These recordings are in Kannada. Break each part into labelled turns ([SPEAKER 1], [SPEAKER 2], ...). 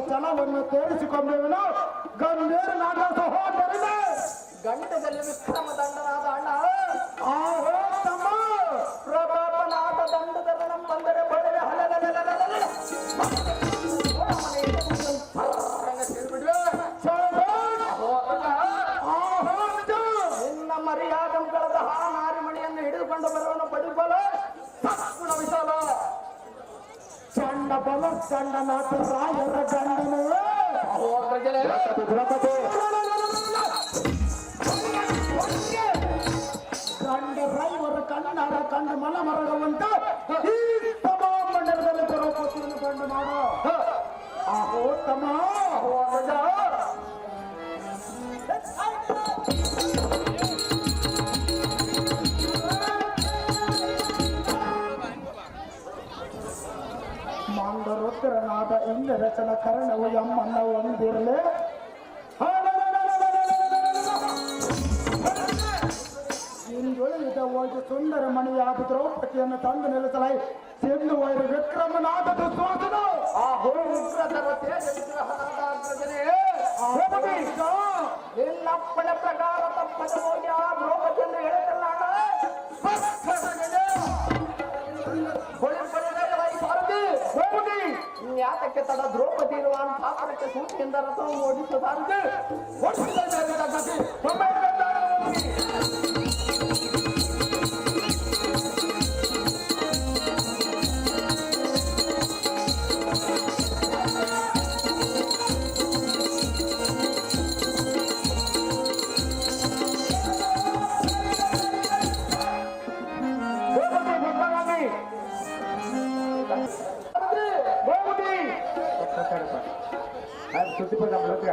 [SPEAKER 1] ಛಲವನ್ನು ತೋರಿಸಿಕೊಂಡೆವನು ಗಂಭೀರನಾದ ಸಹೋದರನೇ.
[SPEAKER 2] ಗಂಟದಲ್ಲಿ ವಿಕ್ರಮ ದಂಡನಾದ ಅಣ್ಣ
[SPEAKER 1] ಆಹೋ ತಮ್ಮ
[SPEAKER 2] ಪ್ರತಾಪನಾದ ದಂಡಧರ ಬಂದರೆ ಬಳಿವೆ ನಿನ್ನ ಮರ್ಯಾದಂಗಳದ ನಾರಿಮಣಿಯನ್ನು ಹಿಡಿದುಕೊಂಡು ಬರುವನು ಪಡಿಬಲ ವಿಶಾಲ
[SPEAKER 1] ಚಂಡ ಬಲ ಚಂಡನಾಥ ರಾಯರ ಗಂಡನು ಗಂಡ ರೈವರ ಕಣ್ಣಾರ ಕಂಡ ಮಲ ಮರಗವಂತ ಈ ತಮ ಮಂಡಲದಲ್ಲಿ ದ್ರೌಪದಿಯನ್ನು ಕಂಡು ಮಾಡ. ಆಹೋ ತಮ ಮಂದರುದ್ರನಾದ ಇಂದ್ರಚನ ಕರ್ಣವು ಎಮ್ಮನ್ನ ಒಂದಿರಲೆ ಇಂದೊಳಿದ ಹೋಗಿ ಸುಂದರ ಮಣಿಯಾದ ದ್ರೌಪದಿಯನ್ನು ತಂದು ನಿಲ್ಲಿಸಲಾಯಿ ಸಿಂಧು ವೈರು ವಿಕ್ರಮನಾದ ದುಸ್ವಾಸನು
[SPEAKER 2] ಆಹೋ ಉಗ್ರಧರ ತೇಜ ನಿನ್ನಪ್ಪನ ಪ್ರಕಾರ ತಪ್ಪದ ಹೋಗಿ ಆ ದ್ರೌಪದಿಯನ್ನು ಹೇಳುತ್ತಲ್ಲ ಯಾತಕ್ಕೆ ತಡ ದ್ರೌಪದಿ ಇರುವ ಪಾತ್ರಕ್ಕೆ ಸೂಚಿಯಿಂದ ರಥವನ್ನು ಓಡಿಸುತ್ತಾರೆ.
[SPEAKER 1] ಸುದ್ದಿಪದ ಮೂಲಕ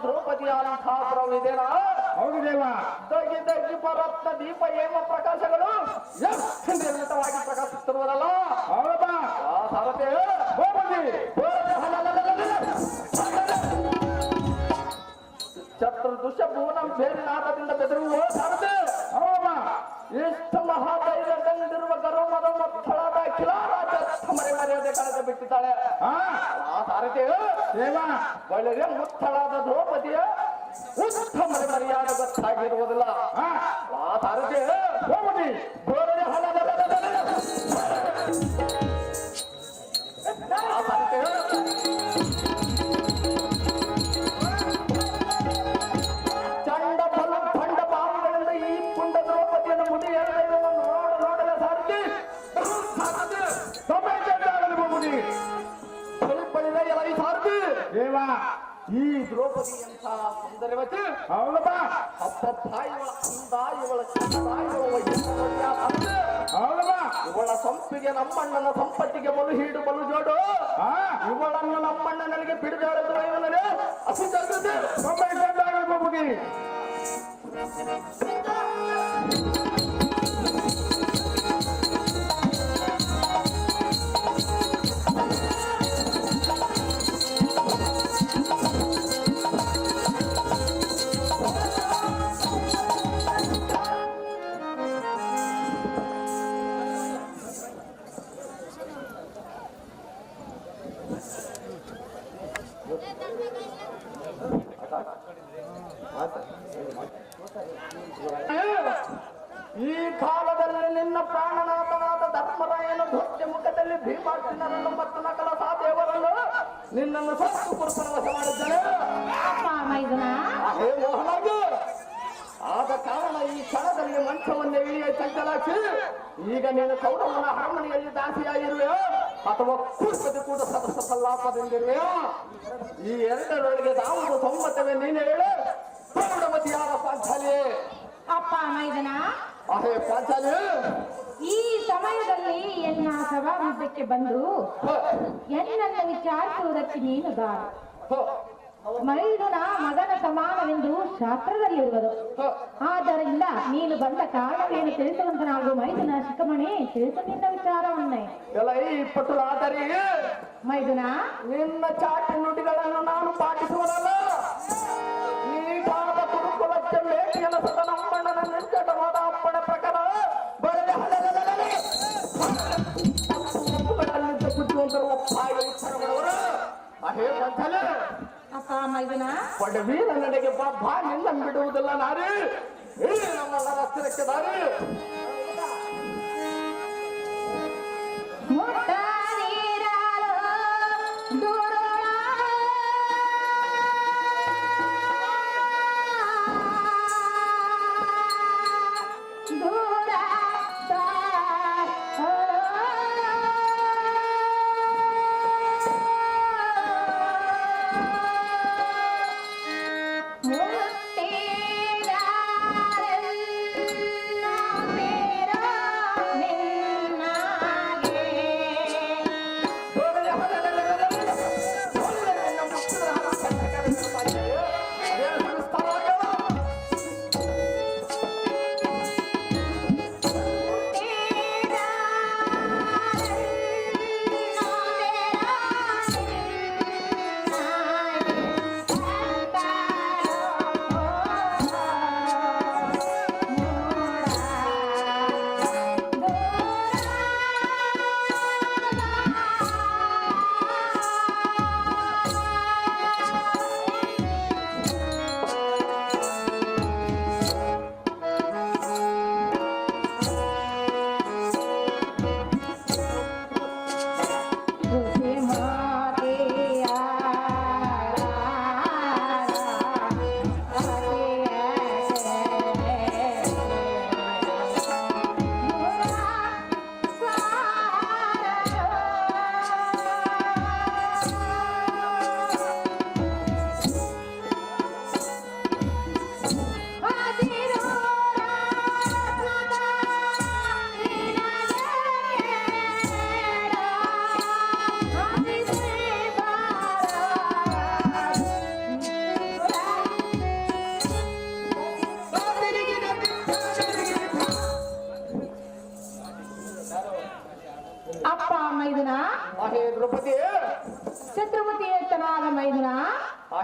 [SPEAKER 2] ದ್ರೌಪದಿಯ ಶಾಸ್ತ್ರವಿದೆಯಾ
[SPEAKER 1] ಹೌದು ದೇವ.
[SPEAKER 2] ದಗಿ ದಗಿ ಪರತ್ನ ದೀಪ ಹೇಮ ಪ್ರಕಾಶಗಳು ಎಷ್ಟು ನಿರ್ಮಿತವಾಗಿ ಪ್ರಕಾಶಿಸುತ್ತಿರುವುದಲ್ಲ.
[SPEAKER 1] ಹೌದಪ್ಪ.
[SPEAKER 2] ಆ ಸಾರಥಿ
[SPEAKER 1] ಗೋಪತಿ.
[SPEAKER 2] ಚತುರ್ದಶ ಭುವನಂ ಬೇರಿನಾದದಿಂದ ಬೆದರುವ ಸಾರಥಿ.
[SPEAKER 1] ಹೌದಪ್ಪ.
[SPEAKER 2] ಎಷ್ಟು ಮಹಾಧೈರ್ಯದಲ್ಲಿರುವ ಗರ್ವದ ಮಕ್ಕಳಾದ ಕಿಲಾರಾಜ ಮರ್ಯಾದೆ ಕಳೆದು ಬಿಟ್ಟಿದ್ದಾಳೆ.
[SPEAKER 1] ಹಾ
[SPEAKER 2] ಆ ಸಾರಥಿ
[SPEAKER 1] ದೇವ.
[SPEAKER 2] ಒಳ್ಳೆಯ ಮುತ್ತಳಾದ ದ್ರೌಪದಿಯ ಉತ್ತಮ ಮರ್ಯಾದೆ ಗೊತ್ತಾಗಿರುವುದಿಲ್ಲ.
[SPEAKER 1] ಹಾ
[SPEAKER 2] ಆ ಸಾರಥಿ
[SPEAKER 1] ಗೋಪತಿ.
[SPEAKER 2] ಗೋರನೆ ಆ ಸಾರಥಿ ಚಂಡ ಬಲು ಖಂಡ ಬಾವುಗಳಿಂದ ಈ ಪುಂಡ ದ್ರೌಪದಿಯನ್ನು ಮುಡಿ ನೋಡಲೇ ಸಾರಥಿ
[SPEAKER 1] ಸಮಯ ಚಂದಾಗಲಿ ಗೋಪತಿ.
[SPEAKER 2] ಬಳಿದ ಎಲ್ಲ ಈ ಸಾರಥಿ
[SPEAKER 1] ದೇವ.
[SPEAKER 2] ಈ ದ್ರೌಪದಿ ಎಂಥ ಸುಂದರವತಿ.
[SPEAKER 1] ಹೌದಪ್ಪ.
[SPEAKER 2] ಅಪ್ಪಪ್ಪ ಇವಳ ಅಂದ ಇವಳ ಚಂದ ಇವಳ ವೈದ್ಯ
[SPEAKER 1] ಹೌದಪ್ಪ.
[SPEAKER 2] ಇವಳ ಸಂಪಿಗೆ ನಮ್ಮಣ್ಣನ ಸಂಪತ್ತಿಗೆ ಬಲು ಹೀಡು ಬಲು ಜೋಡು.
[SPEAKER 1] ಹಾ
[SPEAKER 2] ಇವಳನ್ನು ನಮ್ಮಣ್ಣ ನನಗೆ ಬಿಡುಗಾಡದು ಇವನೇ ಅಸು ಜಗತ್ತೆ.
[SPEAKER 1] ಸಮಯ ಚಂದಾಗಲಿ ಗೋಪತಿ.
[SPEAKER 2] ಈ ಕಾಲದಲ್ಲಿ ನಿನ್ನ ಪ್ರಾಣನಾಥನಾದ ಧರ್ಮರಾಯನ ಧ್ವಜ ಮುಖದಲ್ಲಿ ಭೀಮಾರ್ಜುನರನ್ನು ಮತ್ತು ನಕಲ ಸಾದೇವರನ್ನು ನಿನ್ನನ್ನು ಸತ್ತು ಕುರುಪನ ವಶ ಮಾಡಿದ್ದಾನೆ. ಹೇ ಮೋಹನಾಗಿ ಆದ ಕಾರಣ ಈ ಕ್ಷಣದಲ್ಲಿ ಮಂಚವನ್ನು ಇಳಿಯ ಚಂಚಲಾಕ್ಷಿ ಈಗ ನೀನು ಕೌರವನ ಅರಮನೆಯಲ್ಲಿ ದಾಸಿಯಾಗಿರುವೆಯೋ ಅಥವಾ ಕುರುಪತಿ ಕೂಡ ಸದಸ್ಯ ಸಲ್ಲಾಪದಿಂದಿರುವೆಯೋ? ಈ ಎರಡರೊಳಗೆ ಯಾವುದು ಸಮ್ಮತವೇ ನೀನು ಹೇಳು. ಪ್ರೌಢಮತಿಯಾದ ಪಾಂಚಾಲಿ.
[SPEAKER 3] ಅಪ್ಪ ಮೈದನ,
[SPEAKER 2] ಅಹೇ ಪಾಂಚಾಲಿ,
[SPEAKER 3] ಈ ಸಮಯದಲ್ಲಿ ಎನ್ನ ಸಭಾಮಧ್ಯಕ್ಕೆ ಬಂದು ಎನ್ನನ್ನು ವಿಚಾರಿಸುವುದಕ್ಕೆ ನೀನು ದಾರಿ. ಮೈದುನ ಮಗನ ಸಮಾನವೆಂದು ಶಾಸ್ತ್ರದಲ್ಲಿರುವುದು. ಆದ್ದರಿಂದ ನೀನು ಬಂದ ಕಾರಣವೇನು ತಿಳಿಸುವಂತನಾಗು ಮೈದುನ ಶಿಖಮಣಿ, ತಿಳಿಸು ನಿನ್ನ ವಿಚಾರವನ್ನೇ.
[SPEAKER 2] ಎಲ್ಲ ಈ ಪಟುಲಾದರಿ
[SPEAKER 3] ಮೈದುನ,
[SPEAKER 2] ನಿನ್ನ ಚಾಟಿ ನುಡಿಗಳನ್ನು ನಾನು ಪಾಟಿಸುವುದಲ್ಲ. ನೀಟಾದ ಕುರುಕುಲಕ್ಕೆ ಮೇಟಿಯಲಸದ ನಮ್ಮಣ್ಣನ ನಿರ್ಜಟವಾದ ಅಪ್ಪಣೆ ಪ್ರಕಾರ ಬರದೆ ಬುದ್ಧಿವಂತರು ಒಪ್ಪಾಗಿ ಉತ್ತರಗಳವರು. ಅಹೇ ಪಾಂಚಾಲಿ,
[SPEAKER 3] ಅಪ್ಪ ಮೈದುನ,
[SPEAKER 2] ಪಡವೀರ ನಡೆಗೆ ಬಾ ನಿನ್ನ ಬಿಡುವುದಿಲ್ಲ ನಾರಿ. ನಮ್ಮನ್ನ ಹತ್ತಿರಕ್ಕೆ ದಾರಿ.
[SPEAKER 3] ಮುಟ್ಟ ನೀರಾಳು ದೂರೋಳ ದೂರ ಮುಟ್ಟಿದ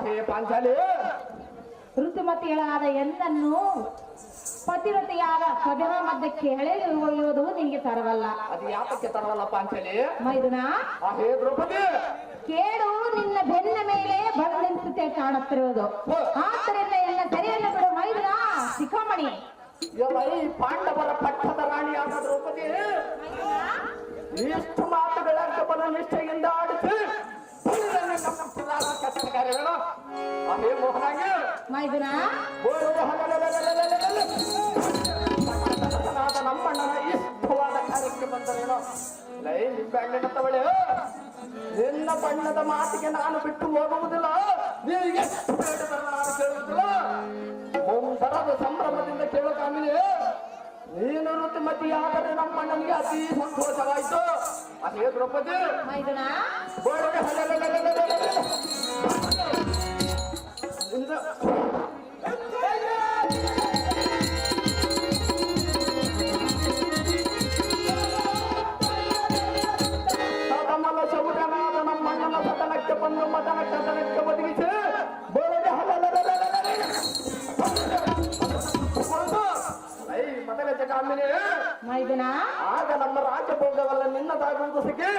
[SPEAKER 2] ಹೇ ಪಾಂಚಾಲಿ
[SPEAKER 3] ಋತುಮತಿಗಳಾದ ಎಂದನ್ನು ಪತಿರತೆಯಾದ ಸಭೆಯ ಮಧ್ಯಕ್ಕೆ ಎಳೆದು ಒಯ್ಯುವುದು ನಿನಗೆ ತರವಲ್ಲ.
[SPEAKER 2] ಅದು ಯಾತಕ್ಕೆ ತರವಲ್ಲ ಪಾಂಚಾಲಿ?
[SPEAKER 3] ಮೈದುನ
[SPEAKER 2] ಹೇ ದ್ರೌಪದಿ
[SPEAKER 3] ಕೇಡು ನಿನ್ನ ಬೆನ್ನ ಮೇಲೆ ಬಂದಂತೆ ಕಾಣುತ್ತಿರುವುದು. ಆದ್ದರಿಂದ ಎಲ್ಲ ಸರಿಯನ್ನು ಬಿಡು ಮೈದುನ ಶಿಖಾಮಣಿ.
[SPEAKER 2] ಎಲ್ಲ ಈ ಪಾಂಡವರ ಪಟ್ಟದ ರಾಣಿಯಾದ ದ್ರೌಪದಿ ಇಷ್ಟು ಮಾತುಗಳಂತ ಬಲ ನಿಷ್ಠೆಯಿಂದ ಆಡಿಸಿ ಹೇ ಮೋಹನಾಗಿ
[SPEAKER 3] ಮೈದುನ
[SPEAKER 2] ನಮ್ಮಣ್ಣನ ಇಷ್ಟವಾದ ಕಾರ್ಯಕ್ಕೆ ಬಂದರೇನೋ ಲೈ ನಿಂಬೆಹಣ್ಣಿನ ತವಳೆ ನಿನ್ನ ಬಣ್ಣದ ಮಾತಿಗೆ ನಾನು ಬಿಟ್ಟು ಹೋಗುವುದಿಲ್ಲ. ನೀವು ಎಷ್ಟು ಬೇಡದಲ್ಲ ನಾನು ಕೇಳುವುದಿಲ್ಲ. ಮುಂಬರದ ಸಂಭ್ರಮದಿಂದ ಕೇಳೋ ಕಾಮಿನಿ ನೀನು ಋತುಮತಿಯಾದರೆ ನಮ್ಮಣ್ಣನಿಗೆ ಅತಿ ಸಂತೋಷವಾಯಿತು. ಅದೇ ದ್ರೌಪದಿ
[SPEAKER 3] ಮೈದುನ
[SPEAKER 2] ಸದಮಲ ಶೌರ್ಯನಾದ ನಮ್ಮಣ್ಣನ ಸದನಕ್ಕೆ ಬಂದು ಮದನ ಕದನಕ್ಕೆ ಒದಗಿಸಿ ಮತಗಜ ಕಾಮಿನಿ
[SPEAKER 3] ಮೈದುನ
[SPEAKER 2] ಆಗ ನಮ್ಮ ರಾಜಭೋಗವಲ್ಲ ನಿನ್ನದಾಗುವುದು ಸಿಕ್ಕಿ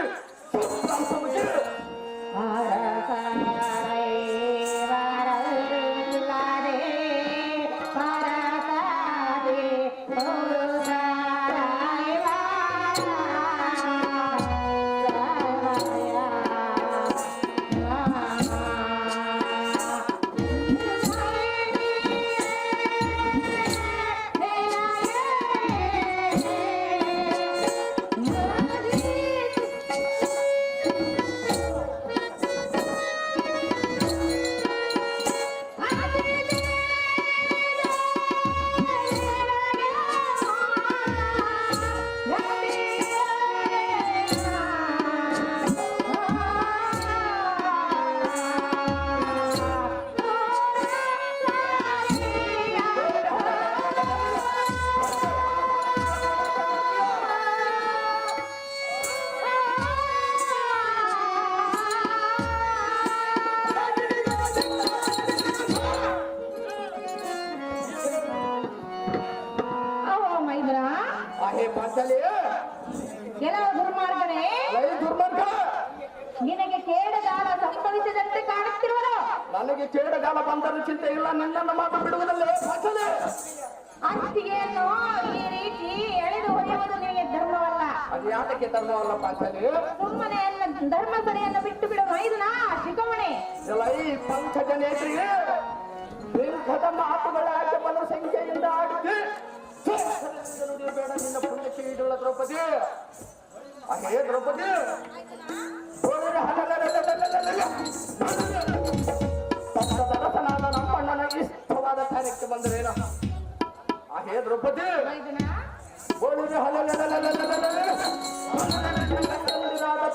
[SPEAKER 2] ಪಾಂಚಾಲಿ
[SPEAKER 3] ಕೆಲವು ದುರ್ಮಾರ್ಗನೇ
[SPEAKER 2] ದುರ್ಮಾರ್ಗ
[SPEAKER 3] ನಿನಗೆ ಕೇಡಗಾಲ ಸಂಭವಿಸಿದಂತೆ ಕಾಣುತ್ತಿರುವುದು.
[SPEAKER 2] ನನಗೆ ಕೇಡಗಾಲ ಬಂದರೂ ಚಿಂತೆ ಇಲ್ಲ, ನಿನ್ನನ್ನು ಮಾತು ಬಿಡುವುದಲ್ಲ ಪಾಂಚಾಲಿ.
[SPEAKER 3] ಅತ್ತಿಗೆಯನ್ನು ಈ ರೀತಿ ಎಳೆದು ಹೊಡೆಯುವುದು ನಿನಗೆ ಧರ್ಮವಲ್ಲ.
[SPEAKER 2] ಅದು ಯಾತಕ್ಕೆ ಧರ್ಮವಲ್ಲ ಪಾಂಚಾಲಿ?
[SPEAKER 3] ಸುಮ್ಮನೆ ಧರ್ಮಸನೆಯನ್ನು ಬಿಟ್ಟು ಬಿಡು ಮೈದುನ ಶಿಖಾಮಣಿ.
[SPEAKER 2] ಎಲ್ಲ ಈ ಪಂಚಜನೇತ್ರಿಗೆ ದೀರ್ಘದ ಮಾತುಗಳಾಗ ಬಲ ಸಂಖ್ಯೆಯಿಂದ ಆಡಿಸಿ ಬೇಡ ನಿನ್ನ ಪುಣ್ಯಕ್ಕೆ ಈಡುಳ್ಳ ದ್ರೌಪದಿ. ಹೇ ದ್ರೌಪದಿ ದರಸನಾದ ನಮ್ಮಣ್ಣನ ಇಷ್ಟವಾದ ಕಾರ್ಯಕ್ಕೆ ಬಂದರೇನು? ಹೇ ದ್ರೌಪದಿ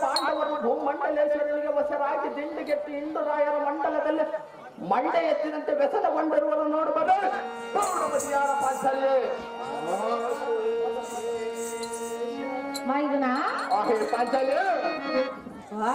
[SPEAKER 2] ಪಾಂಡವರು ಭೂಮಂಡಲೇಶ್ವರನಿಗೆ ವಶರಾಗಿ ದಿಂಡಿಗೆಟ್ಟಿ ಇಂದುರಾಯರ ಮಂಡಲದಲ್ಲಿ ಮಂಡೆ ಎತ್ತಿದಂತೆ ವ್ಯಸನಗೊಂಡಿರುವರು ನೋಡಬಾರ ದ್ರೌಪದಿಯಾರ ಪಾಂಚಾಲಿ.
[SPEAKER 3] ಮೈದುನ
[SPEAKER 2] ಹೇ ಪಾಂಚಾಲಿ
[SPEAKER 3] ನಾ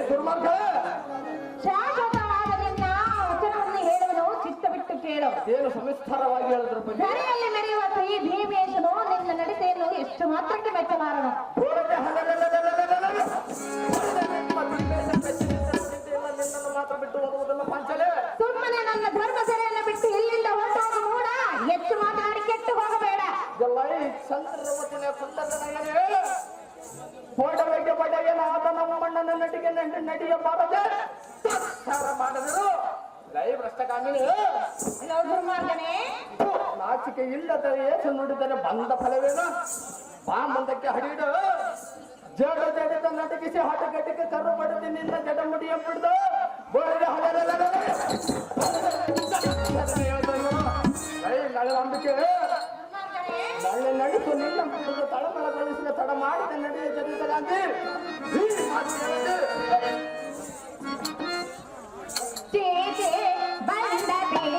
[SPEAKER 2] ದುರ್ಮಾರ್ಗ
[SPEAKER 3] ಶಾಶ್ವತವಾದ ನಿನ್ನ ವಚನವನ್ನು ಹೇಳುವುದು ಚಿತ್ತ ಬಿಟ್ಟು ಕೇಳು.
[SPEAKER 2] ಏನು ಸವಿಸ್ತಾರವಾಗಿ ಹೇಳಿದ್ರ ಬಗ್ಗೆ
[SPEAKER 3] ಧರೆಯಲ್ಲಿ ಮೆರೆಯುವ ಈ ಭೀಮೇಶನು ನಿನ್ನ ನಡತೆಯನ್ನು ಎಷ್ಟು ಮಾತ್ರಕ್ಕೆ ಮೆಚ್ಚಲಾರನು.
[SPEAKER 2] ನಿನ್ನನ್ನು ಮಾತ್ರ ಬಿಟ್ಟು ಹೋಗುವುದನ್ನು ಪಾಂಚಾಲೆ.
[SPEAKER 3] ಸುಮ್ಮನೆ ನನ್ನ ಧರ್ಮ ಸೆರೆಯನ್ನು ಬಿಟ್ಟು ಇಲ್ಲಿಂದ ಹೊರಟೋದು ಮೂಡ. ಹೆಚ್ಚು ಮಾತನಾಡಿ ಕೆಟ್ಟು ಹೋಗಬೇಡ.
[SPEAKER 2] ಚಂದ್ರವತಿನ ಕುಂದರನಯನೇ ಪೋಟಗಳಿಗೆ ಪಡೆಯನ ಆದ ನಮ್ಮ ಮಣ್ಣನ ನಟಿಗೆ ನಡೆಯಬಾರದೆ ಮಾಡಿದರು. ಲೈ ಭ್ರಷ್ಟಕಾಮಿನಿ
[SPEAKER 3] ದುರ್ಮಾರ್ಗನೇ,
[SPEAKER 2] ನಾಚಿಕೆ ಇಲ್ಲದ ಏಸು ನುಡಿದರೆ ಬಂದ ಫಲವೇನು? ಬಾ ಮುಂದಕ್ಕೆ ಹಡಿದು ಜಡ ಜಡದ ನಟಕಿಸಿ ಹಟಗಟಿಗೆ ಕರು ಪಡೆದು ನಿನ್ನ ಜಡಮುಡಿಯ ಬಿಡ್ದು ನಂಬಿಕೆ ನಳ್ಳೆ ನಡಿಸು ನಿನ್ನ ಬಿಡುದು ತಳಮಳಗೊಳಿಸಿದ ತಡ ಮಾಡಿದ ನಡೆಯ ಜನಿತರಾಗಿ
[SPEAKER 3] ಬಂದ ಬೇಡ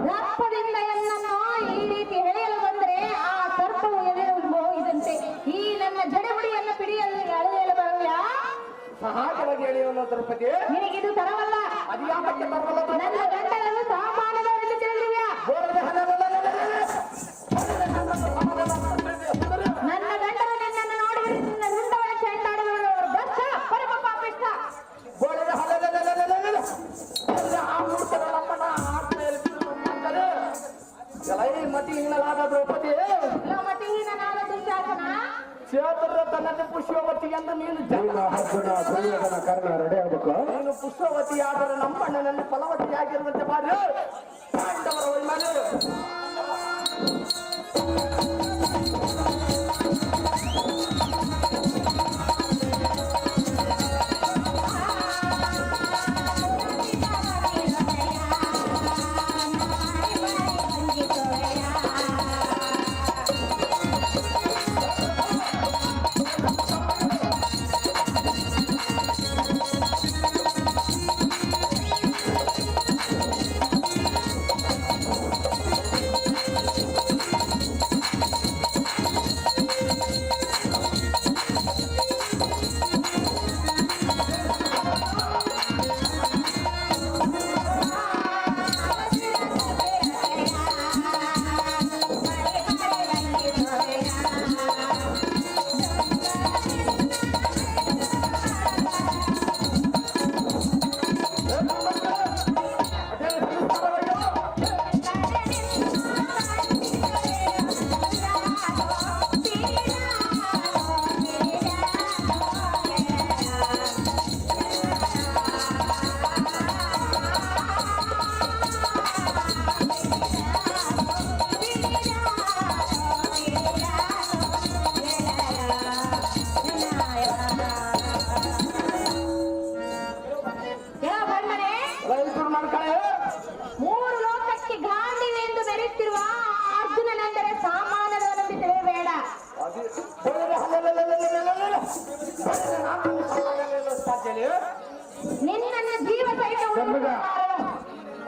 [SPEAKER 3] ದರ್ಪದಿಂದ ಎನ್ನನ್ನು ಈ ರೀತಿ ಎಳೆಯಲು ಬಂದ್ರೆ ಆ ಸರ್ಪವು ಎಳೆಯಲು ಹೋಗಿದಂತೆ. ಈ ನನ್ನ ಜಡಬುಡಿಯನ್ನು ಪಿಡಿಯಲು ಎಳೆಯಲು ಬರಲ್ಲ.
[SPEAKER 2] ಸಹಜವಾಗಿ ಎಳೆಯುವ ದರ್ಪತಿ
[SPEAKER 3] ನಿನಗಿದು ತರವಲ್ಲ.
[SPEAKER 2] ಅದ್ಯಾಕೆ ಬರಲ್ಲ?
[SPEAKER 3] ನನ್ನ ಗಂಡನನ್ನು ಸಾಮಾನ್ಯದವರೆಂದು ತಿಳಿದಿವ್ಯಾ? ನನ್ನ ಗಂಡನು ನಿನ್ನನ್ನು ನೋಡಿದರೆ ನಿನ್ನ ವೃಂದವನ್ನು ಚೆಂಡಾಡುವವರು ದಕ್ಷ ಪರಮ ಪಾಪಿಷ್ಟ.
[SPEAKER 2] ಮತಿಹೀನಲಾದ ದ್ರೌಪದಿ,
[SPEAKER 3] ಮತಿಹೀನನಾದ ದುಶ್ಯಾಸನ,
[SPEAKER 2] ಕ್ಷೇತ್ರರತನದ ಪುಷ್ಪವತಿ ಎಂದು ನೀನು
[SPEAKER 1] ಕರ್ಣ ರೆಡಿ ಆಗ್ಬೇಕು.
[SPEAKER 2] ನೀನು ಪುಷ್ಪವತಿಯಾದರೆ ನಮ್ಮಣ್ಣನಲ್ಲಿ ಫಲವತಿಯಾಗಿರುವಂತೆ ಬಾರಿ ಪಾಂಡವರ ಒಳ್ಳೆ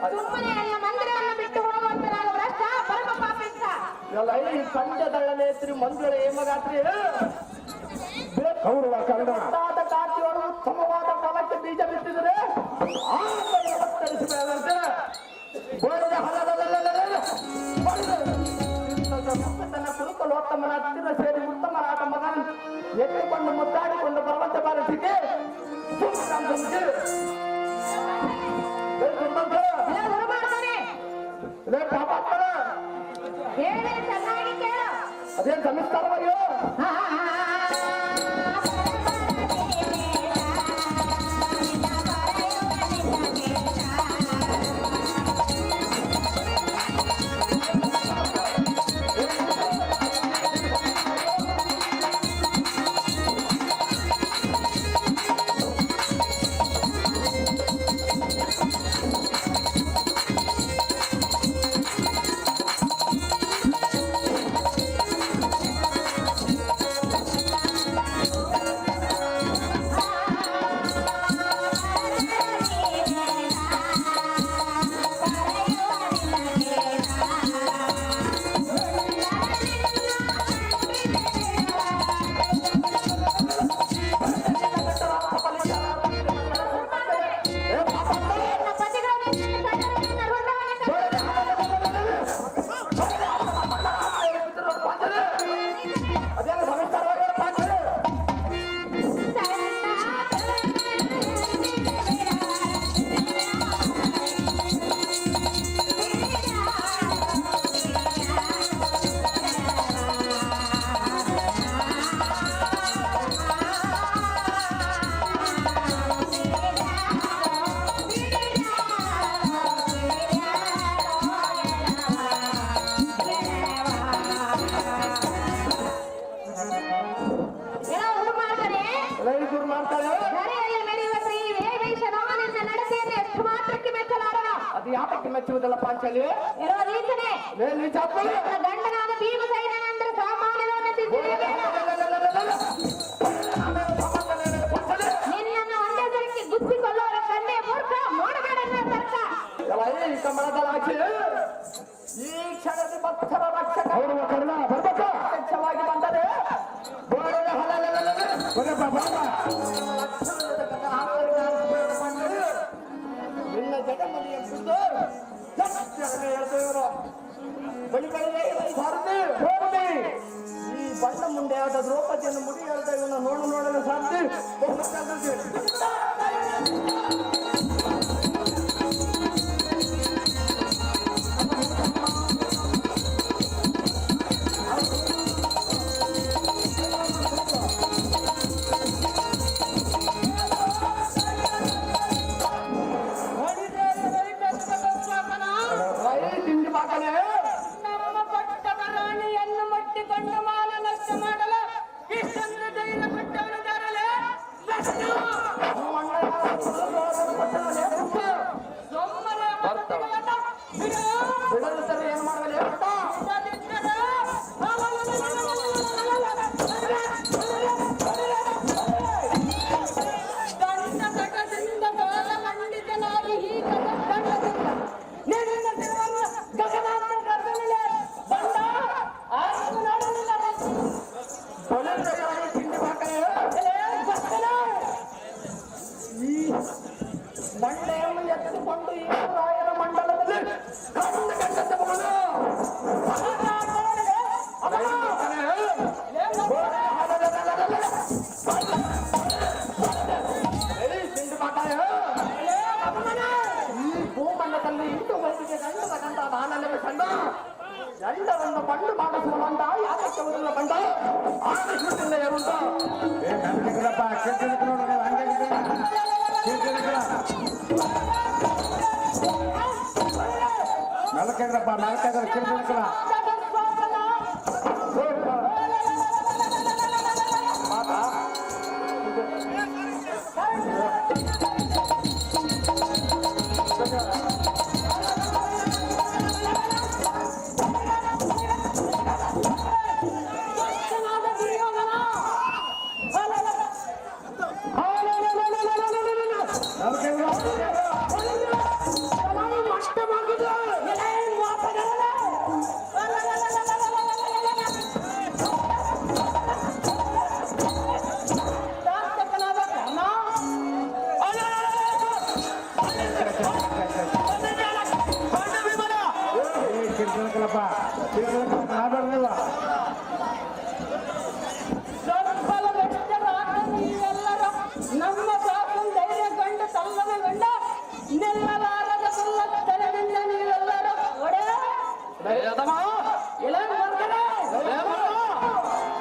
[SPEAKER 3] ಸುಮ್ಮನೆ ನನ್ನ ಮಂದಿರವನ್ನು ಬಿಟ್ಟು ಹೋಗುವಂತ ನಾನು ಭ್ರಷ್ಟ ಪರಮ ಪಾಪಿಷ್ಟ.
[SPEAKER 2] ಎಲ್ಲ ಈ ಪಂಚದಳನೇತ್ರಿ ಮಂಜುಳ ಹೇಮಗಾತ್ರಿ
[SPEAKER 1] ಕೌರವ ಕನ್ನಡ
[SPEAKER 2] ಕಾತಿಯವರು ಉತ್ತಮವಾದ ಫಲಕ್ಕೆ ಬೀಜ ಬಿತ್ತಿದರೆ ಅವತರಿಸಬೇಕಂತೆ ತನ್ನ ಕುರುಕುಲೋತ್ತಮನ ಹತ್ತಿರ ಸೇರಿ ಉತ್ತಮನಾದ ಮಗನ ಎತ್ತಿಕೊಂಡು ಮುದ್ದಾಡಿಕೊಂಡು ಬರುವಂತೆ ಬಾರಿಸಿಕೆ
[SPEAKER 3] ಹೇಳಿ ಚೆನ್ನಾಗಿ ಕೇಳು.
[SPEAKER 2] ಅದೇನ್ ಸಮಿಸ್ತಾರವಾಗಿಯೋ ಯಾತಕ್ಕೆ ಮೆಚ್ಚುವುದಲ್ಲ ಪಾಂಚಾಲಿ
[SPEAKER 3] ಇರೋ ರೀತಿನೇ ಗಂಡನಾದ ಭೀಮಸೈನ್ಯನೆಂದರೆ ಸಾಮಾನ್ಯವನ್ನು ನಿನ್ನನ್ನು ಒಂದೇಸರಕ್ಕೆ ಗುದ್ದಿಕೊಳ್ಳುವರ ಕಂಡೆ ಮೂರ್ಖ ಮಾಡಬೇಡ ತರ್ಕ
[SPEAKER 2] ಕಮಲದಲಾಕ್ಷಿ ಈ ಕ್ಷಣದ ಭಕ್ತರ ರಕ್ಷಕ ಪ್ರತ್ಯಕ್ಷವಾಗಿ ಬಂದರೆ ನಿನ್ನ ಜಗಮನಿಯ ಕುರಿತು ಹೇಳ್ತೇವರು ಈ ಬಣ್ಣ ಮುಂದೆ ಆದ ದ್ರೌಪದಿಯನ್ನು ಮುಡಿ ಹೇಳ್ತಾ ಇವನ್ನ ನೋಡಲು ಸಾಧ್ಯ
[SPEAKER 3] ನಮ್ಮ ಪಟ್ಟದ ರಾಣಿಯನ್ನು ಮುಟ್ಟಿಕೊಂಡು ಮಾನ ನಷ್ಟ ಮಾಡಲು ಇಷ್ಟೊಂದು ಧೈರ್ಯ ಕೊಟ್ಟವನು ದಾರಲೆ
[SPEAKER 2] ಏನ್ ಮಾಡಲಿ
[SPEAKER 3] ದಂಡ ಬಾಲ ಮಂಡಿತನಾಗಿ ಈ ದಂಡದಿಂದ
[SPEAKER 2] ಬಂಡೆಯನ್ನು ಎತ್ತಿಕೊಂಡು ಈ ರಾಯರ ಮಂಡಲದಲ್ಲಿ ಈ ಭೂಮಂಡಲದಲ್ಲಿ ಇಂಟು ವಯಸ್ಸಿಗೆ ಗಂಡದ ಗಂಡ ನಾನಲ್ಲವೇ ಕಂಡ ಗಂಡವನ್ನು ಬಂಡು ಮಾಡಿಸುವ ಬಂಡ ಯಾಕೆ ಉಳಿದ ಬಂಡ ಆಡಿಸುತ್ತಿಲ್ಲ ಯಾರುಂಟ
[SPEAKER 1] ನಲ್ಕೈದ್ರಪ್ಪ ನಾಲ್ಕೈದರ ಕಿರ್ಬಿಡ್ಕಲ
[SPEAKER 3] ಮಷ್ಟ
[SPEAKER 1] ನಾವೆಲ್ಲ
[SPEAKER 3] ಸೊಪ್ಪಲ ಬೆಟ್ಟರಾದ ನೀವೆಲ್ಲರೂ ನಮ್ಮ ಸಾಕು ಧೈರ್ಯ ಕಂಡು ತಲ್ಲದ ಗಂಡ ನಿಲ್ಲಲಾರದ ಸುಲ್ಲತ್ತರದಿಂದ ನೀವೆಲ್ಲರೂ ಒಡೆ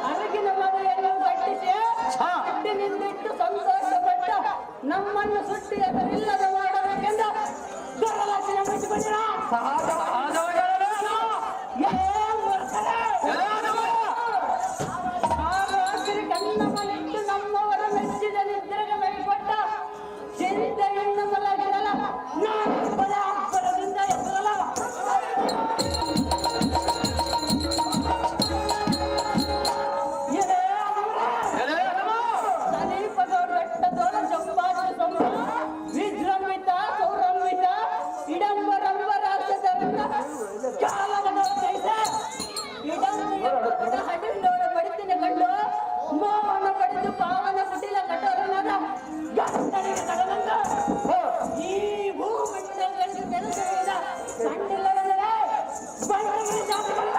[SPEAKER 3] ಅರಗಿನ ಮನೆಯನ್ನು ಕಟ್ಟಿಸಿ ಕಟ್ಟಿನಿಂದಿಟ್ಟು ಸಂತೋಷಪಟ್ಟ ನಮ್ಮನ್ನು ಸುಟ್ಟಿ ಅದರಿಲ್ಲದ ಮಾಡಬೇಕೆಂದು ದುರಲಕ್ಷಣೆ ಬಿಟ್ಟುಕೊಂಡಿರ ರಾತ್ರಿ ಕಣ್ಣಮನಿಟ್ಟು ನಮ್ಮವರ ಮೆಚ್ಚಿದ ನಿದ್ರೆಗೆ ಮೈಕೊಟ್ಟ ಚಿಂತೆಯನ್ನು ಮಲಗಿರಲ ನಾಳೆ ಅಬ್ಬರದಿಂದ ಎತ್ತರಲ ಸಮೀಪದೋರ್ ಬೆಟ್ಟದೋರ ಜಂಬಾದ ಸೊಮ್ಮ ವಿಜೃಂಭಿತ ಸೌರಂಭಿತ ಇಡಂಬರಂಬರಾಸದವನ್ನ ಕಾಲಗದವರ ಕೈಸೆ ಇಡಂಬಿಯ ಹಡಿಲೋರ ಬಡಿತಿನ ಕಂಡು ಮೋಹನ ಪಡೆದು ಪಾವನ ಕುಟಿಲ ಕಠೋರನಾದ ಗಂಡನಿಗೆ ತಗಲಂದ ಈ ಭೂಮಂಡಲದಲ್ಲಿ ನೆಲೆಸಿದ ಕಂಡಿಲ್ಲವೆಂದರೆ ಬಂಡಗಿರಿ ಜಾತಿ ಬಂದ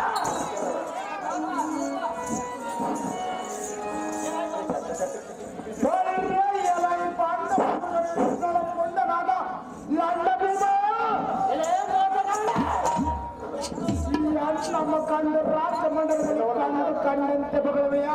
[SPEAKER 1] ಕೊಂಡನಾದ ಲಂಡ ಭೀಮ ನಮ್ಮ ಕಂಡು ರಾಷ್ಟ್ರ ಮಂಡಲದಲ್ಲಿ ಕಂಡು ಕಂಡಂತೆ ಬಗಲವೆಯ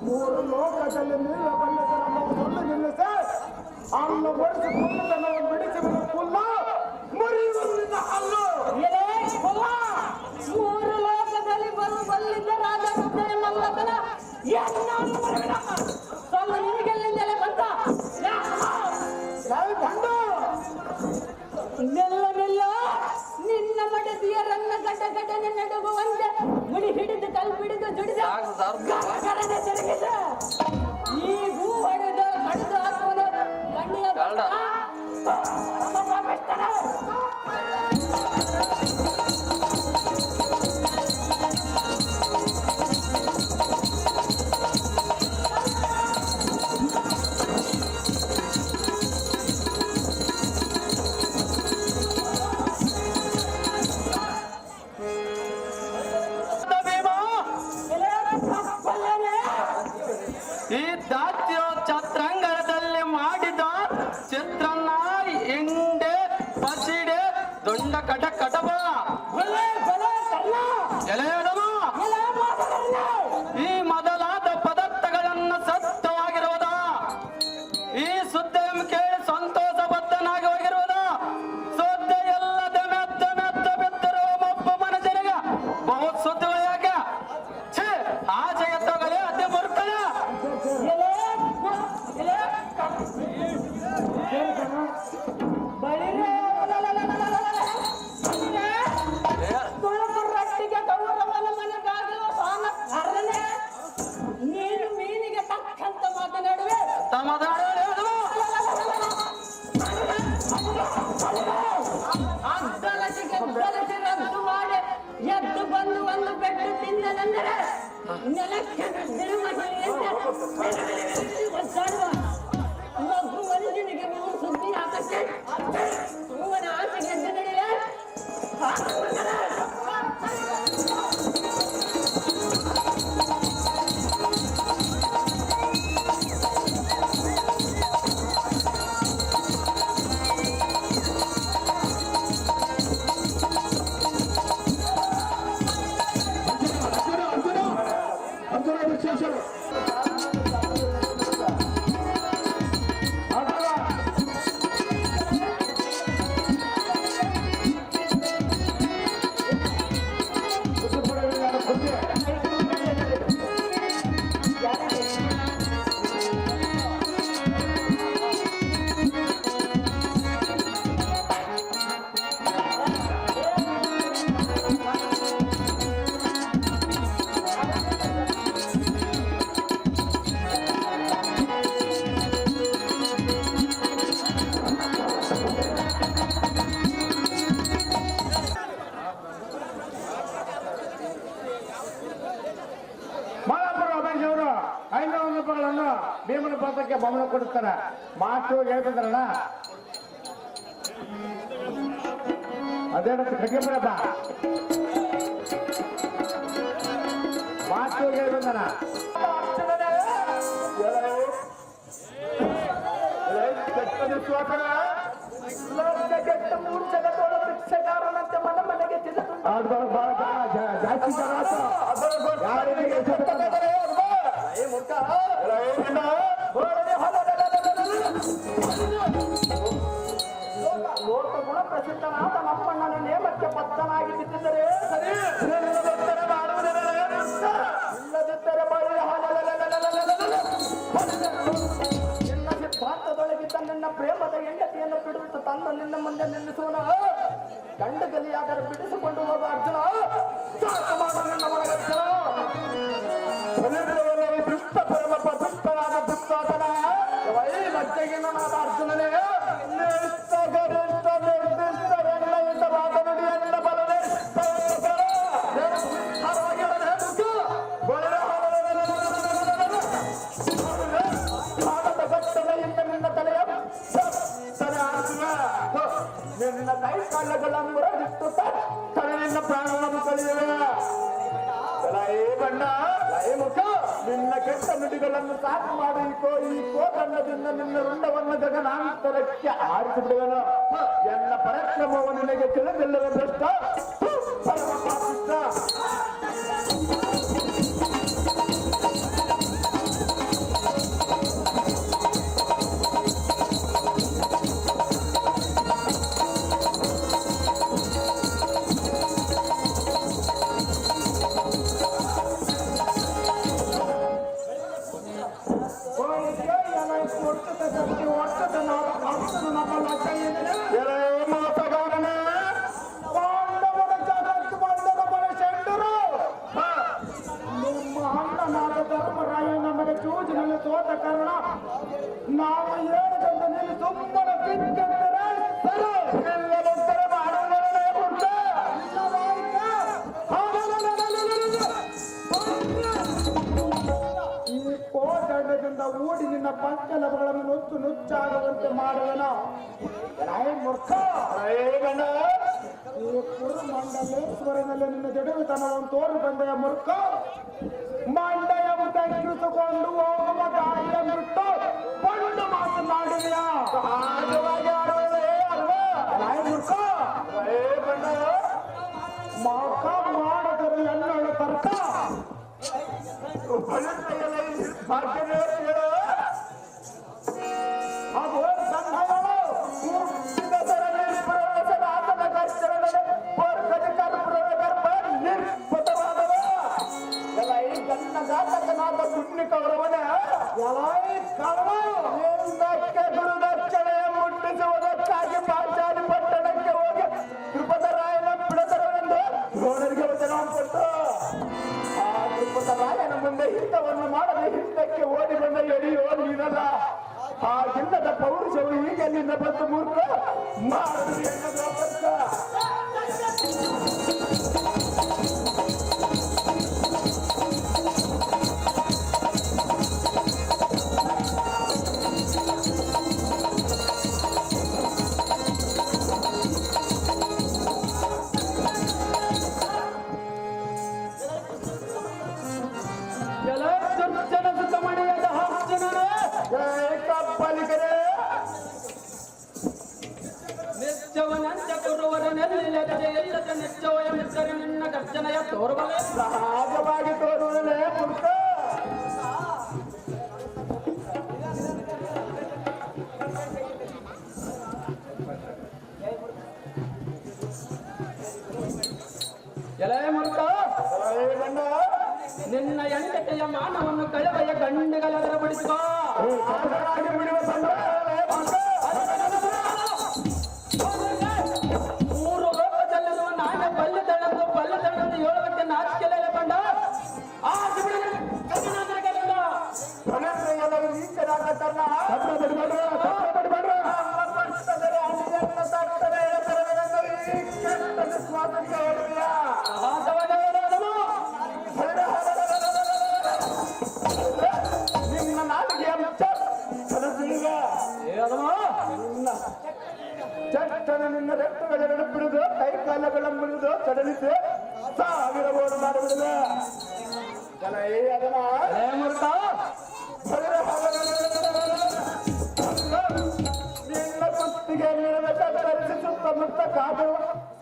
[SPEAKER 1] ಮೂರು ಲೋಕದಲ್ಲಿ ನೀವೇ ಬಲ್ಲದರನ್ನು ಸೊಲ್ಲು ನಿಲ್ಲಿಸ ಅಲ್ಲ ಒಡಿಸಿ ಕುಲ್ಲದನ್ನು ಬಿಡಿಸಿ ಕುಲ್ಲ ಮುರಿಯುವುದರಿಂದ ಹಲ್ಲು
[SPEAKER 3] ಮೂರು ಲೋಕದಲ್ಲಿ ಬಲ್ಲಿದ್ದ ರಾಜರುದ್ರನ ಮಲ್ಲಕನ ಸ್ವಲ್ಪ ನಿನಗೆಲ್ಲಿಂದಲೇ ಬಂತ ನೆಲ್ಲ ನೆಲ್ಲ ನಿನ್ನ ಮಡದಿಯರನ್ನ ಗಡ್ಡ ಗಡ್ಡನೆ ನಡುಗುವಂತೆ ಮುಡಿ ಹಿಡಿದು ಕಲ್ ಬಿಡಿದು ದುಡಿದ ಗರಗರನೆ ತಿರುಗಿದ ಈ ಹೂ ಹೊಡೆದ ಕಡಿದು ಹಾಕುವುದು ಗಂಡಿಯ
[SPEAKER 2] ಈ ದಾತ್ಯೋ ಛತ್ರಂಗದಲ್ಲಿ ಮಾಡಿದ ಚಿತ್ರನ್ನ ಎಂಡೆ ಪಸಿಡೆ ದೊಂಡ ಕಟ ಕಟಬ ಈ ಮೊದಲಾದ ಪದಾರ್ಥಗಳನ್ನು ಸತ್ಯವಾಗಿರುವುದ ಈ ಸುದ್ದಿಯನ್ನು ಕೇಳಿ ಸಂತೋಷ ಬದ್ಧನಾಗಿ ಹೋಗಿರುವುದ ಸುದ್ದಿ ಎಲ್ಲದ ಮೆತ್ತ ಮೆತ್ತ ಬಿದ್ದಿರುವ ಒಬ್ಬ ಮನುಷ್ಯನಿಗೆ ಬಹು ಸುದ್ದಿಗಳು ಯಾಕೆ ಛೇ ಆಚೆ ಎತ್ತೋಗಲೇ ಅದೇ ಬರುತ್ತದೆ
[SPEAKER 3] ತುಳುಕುರಟ್ಟಿಗೆ ಗೌರವನ ಮನೆಗಾಗಿರೋ ಸಾನ ಅರನೆ ನೀನು ಮೀನಿಗೆ ತಕ್ಕಂತ ಮಾತನಾಡುವೆ ಅಗ್ಗಲಸಿ ರದ್ದು ಮಾಡಿ ಎದ್ದು ಬಂದು ಒಂದು ಪೆಟ್ಟು ತಿಂದನೆಂದರೆ ನೆಲಕ್ಕೆ ಒದ್ದಾಡುವ ಮಗು ಮನುಷ್ಯನಿಗೆ ಮೂರು ಸುದ್ದಿ ಹಾಕಕ್ಕೆ ಹೂವನ ಆಸೆಗೆ ಎದ್ದು ನಡೆಯಲೇ
[SPEAKER 1] ವಿಶೇಷ ರೂಪಾಯಿಗಳನ್ನು ಭೀಮನ ಪಾತ್ರಕ್ಕೆ ಬಹುಮಾನ ಕೊಡುತ್ತಾರೆ. ಮಾತು ಹೇಳ್ತಿದ್ರಲ್ಲ ಅದೇ ಕಗ್ಗೆ ಬರಪ್ಪ ಮಾತು ಹೇಳಿ ಬಂದನ
[SPEAKER 2] ಭಿಕ್ಷೆಗಾರನಂತೆ ಮನೆ ಮನೆಗೆ
[SPEAKER 1] ಜಾಸ್ತಿ
[SPEAKER 2] ಲೋಕ ಗುಣ ಪ್ರಸಿದ್ಧನಾದ ನಮ್ಮಣ್ಣನ ನೇಮಕ್ಕೆ ಬದ್ಧನಾಗಿ ಬಿದ್ದಿದ್ದರೆ ಸರಿ, ಇಲ್ಲದಿದ್ದರೆ ಬಳಿ ನಿನ್ನ ಸಿದ್ಧಾಂತದೊಳಗಿದ್ದ ನಿನ್ನ ಪ್ರೇಮದ ಹೆಂಡತಿಯನ್ನು ಬಿಡುತ್ತ ತಂದು ನಿನ್ನ ಮುಂದೆ ನಿಲ್ಲಿಸುವನ ಗಂಡ ಗಲಿಯಾದರೆ ಬಿಡಿಸಿಕೊಂಡು ಹೋದ ಅರ್ಜುನ ಸಾಕು ಮಾಡು ನಿನ್ನ ಒಳಗರ್ಜುನ ದುಷ್ಟ ಪರಮಪ್ಪ ದುಷ್ಟನಾದ ದುಷ್ಟಾತನ ಲಜ್ಜೆಗಿನ್ನನಾದ ಅರ್ಜುನನೇ ನಿನ್ನ ಕೈ ಕಾಲಗಳನ್ನು ಮುರದಿಟ್ಟು ನಿನ್ನ ಪ್ರಾಣವನ್ನು ಕಳೆಯುವೆ. ಬಣ್ಣ ಮುಖ ನಿನ್ನ ಕೆಟ್ಟ ನುಡಿಗಳನ್ನು ಸಾಕು ಮಾಡಿ ಈ ಕೋದಂಡದಿಂದ ನಿನ್ನ ರುಂಡವನ್ನು ಗಗನಾಂತರಕ್ಕೆ ಆರಿಸಿ ಬಿಡುವನು. ಎನ್ನ ಪರಾಕ್ರಮವು ನಿನಗೆ ತಿಳಿದಿಲ್ಲದ ದೃಷ್ಟ ಪರಮ ಪಾಪಿಷ್ಟ. ಸೋತ ಕಾರಣ ನಾವು ಹೇಳಿದಂತ ನೀನು ಸುಮ್ಮನೆ ಬಿದ್ದರೆ ಈ ಕೋದಂಡದಿಂದ ಊಡಿ ನಿನ್ನ ಪಂಚಲಭಗಳನ್ನು ನುಚ್ಚು ನುಚ್ಚಾಗುವಂತೆ ಮಾಡುವನ ಮೂರ್ಖ. ಈ ಕುರುಮಂಡಲೇಶ್ವರನಲ್ಲಿ ನಿನ್ನ ಜಡವಿತನವನ್ನು ತೋರು ಬಂದೆಯ ಮೂರ್ಖ. ಮಂಡಯ ತಗ್ಗಿಸಿಕೊಂಡು ಹೋಗುವ ದಾರಿಯ ಬಿಟ್ಟು ಬಂದು ಮಾತನಾಡುವೆಯಾ? ಸಹಜವಾಗಿ ಮಾಕ ಮಾಡಿದರೆ ಎನ್ನಳು ತರ್ಕ ಅದು ಘಾತಕನಾದ ಸುನ್ನಿ ಕೌರವನ ಗುರುದಕ್ಷಿಣೆಯ ಮುಟ್ಟಿಸುವುದಕ್ಕಾಗಿ ಪಾಂಚಾಲಿ ಪಟ್ಟಣಕ್ಕೆ ಹೋಗಿ ದ್ರುಪದ ರಾಯನ ಬಿಡತರವೆಂದು ದ್ರೋಣರಿಗೆ ವಚನ ಕೊಟ್ಟು ಆ ದ್ರುಪದ ರಾಯನ ಮುಂದೆ ಹಿತವನ್ನು ಮಾಡದೆ ಹಿಂದಕ್ಕೆ ಓಡಿ ಬಂದ ಎಡಿಯೋ ನೀನಲ್ಲ. ಆ ಜಿಲ್ಲದ ಪೌರುಷವು ಈಗ ನಿನ್ನ ಬಂದು ಮೂರ್ಖ ಮಾಡಿದ್ರು ಎನ್ನದ ಅಪರ್ಥ. ನಿನ್ನ ಗರ್ಜನೆಯ ತೋರುಬಲೆ ಸಹಜವಾಗಿ ತೋರುವುದಲೇ ಮೂರ್ಖ. ಎಲೆ ಮೂರ್ಖ, ನಿನ್ನ ಹೆಂಡತಿಯ ಮಾನವನ್ನು ಕಳವೆಯ ಗಂಡುಗಳೆದರ ಬಿಡಿಸುವ ಬಿಡುವ ಮೂರು ಲೋಕದಲ್ಲಿರುವ ನಾನ ಬಲ್ಲೆ ತಳೆದು ಹೇಳುವಂತೆ ನಾಚಿಕೆಲೆ ಬಂಡ ಆ ನಿನ್ನ ಚಟ್ಟನ ನಿನ್ನ ರೆಟ್ಟುಗಳೆರಡು ಬಿಡುದು ಕೈ ಕಾಲಗಳನ್ನು ಬಿಡುದು ಚಡಲಿಸಿ ಸಾವಿರಬೋಡು ಮಾಡಿಬಿಡುದು ಅದನ್ನ ನಿನ್ನ ಕುತ್ತಿಗೆ ಕತ್ತರಿಸಿ ಸುತ್ತಮುತ್ತ ಕಾದು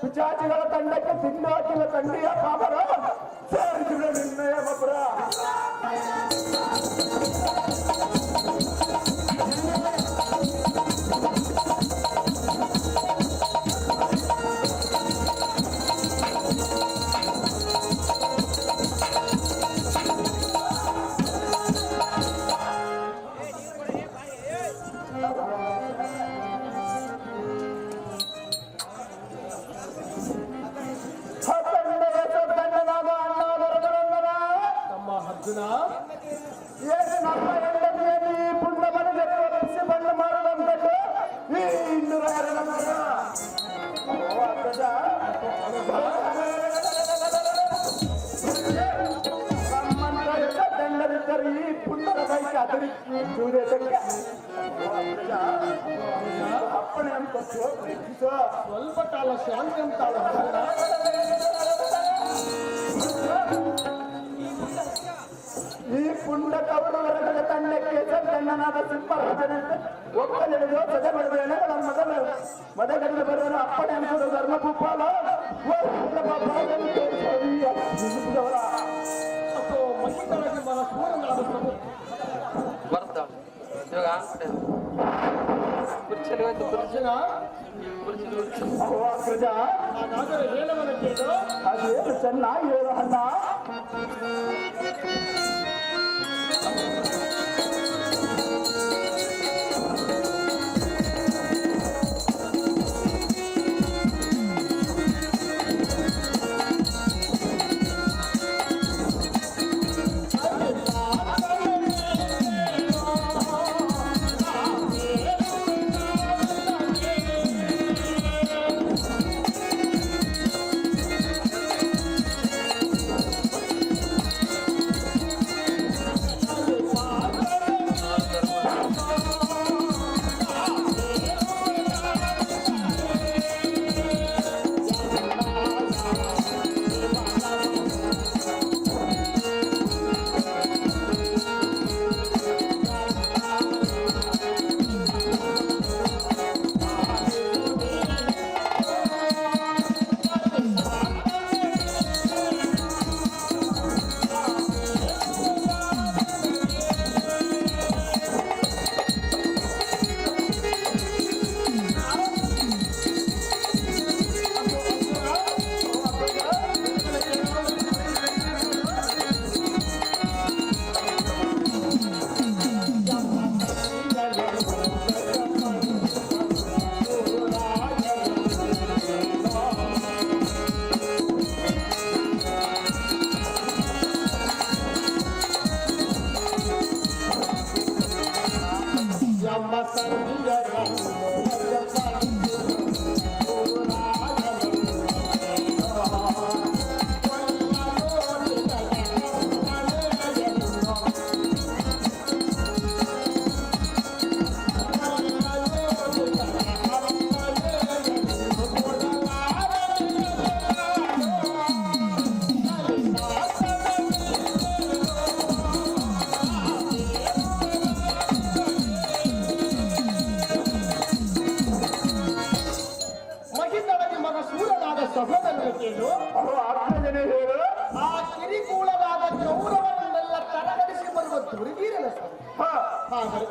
[SPEAKER 2] ಪಿಚಾಚಿಗಳ ತಂಡಕ್ಕೆ ತಿಂದು ಹಾಕಿದ ತಂಡಿಯ ಪಾಪರ ಸೇರಿಸಿದ ನಿನ್ನೆಯ ಒಬ್ಬರ ಏನು ನಮ್ಮ ಹೆಂಡತಿಯಲ್ಲಿ ಪುಣ್ಯ ಮನೆಗೆ ಒಪ್ಪಿಸಿ ಬಣ್ಣ ಮಾಡೋದಂತದ್ದು ಈ ಇನ್ನೂರ ದಂಡರಿದ್ದರೆ ಈ ಪುಣ್ಯದ ಬೈಕ್ ಅದರಿ ಅಪ್ಪಣೆ ಅಂತ ಸ್ವಲ್ಪ ಕಾಲ ಶಾಂತಿ ಅಂತಾಳ ಈ ಪುಂಡ ಕವರು ಹೊರಗಡೆ ತಂಡಕ್ಕೆ ತಣ್ಣನಾದ ಸಿಂಹರಾಜನಂತೆ ಒಕ್ಕಲಿಡಿದು ಸದೆ ಮಾಡಿದ ಎಣೆಗಳನ್ನು ಮದಗಡಿಗೆ ಬರುವನು ಅಪ್ಪಣೆ ಅನ್ಸೋದು ಧರ್ಮಭೂಪಾಲ ಅದೇನು ಚೆನ್ನಾಗಿ ಹೇಳು ಅಣ್ಣ.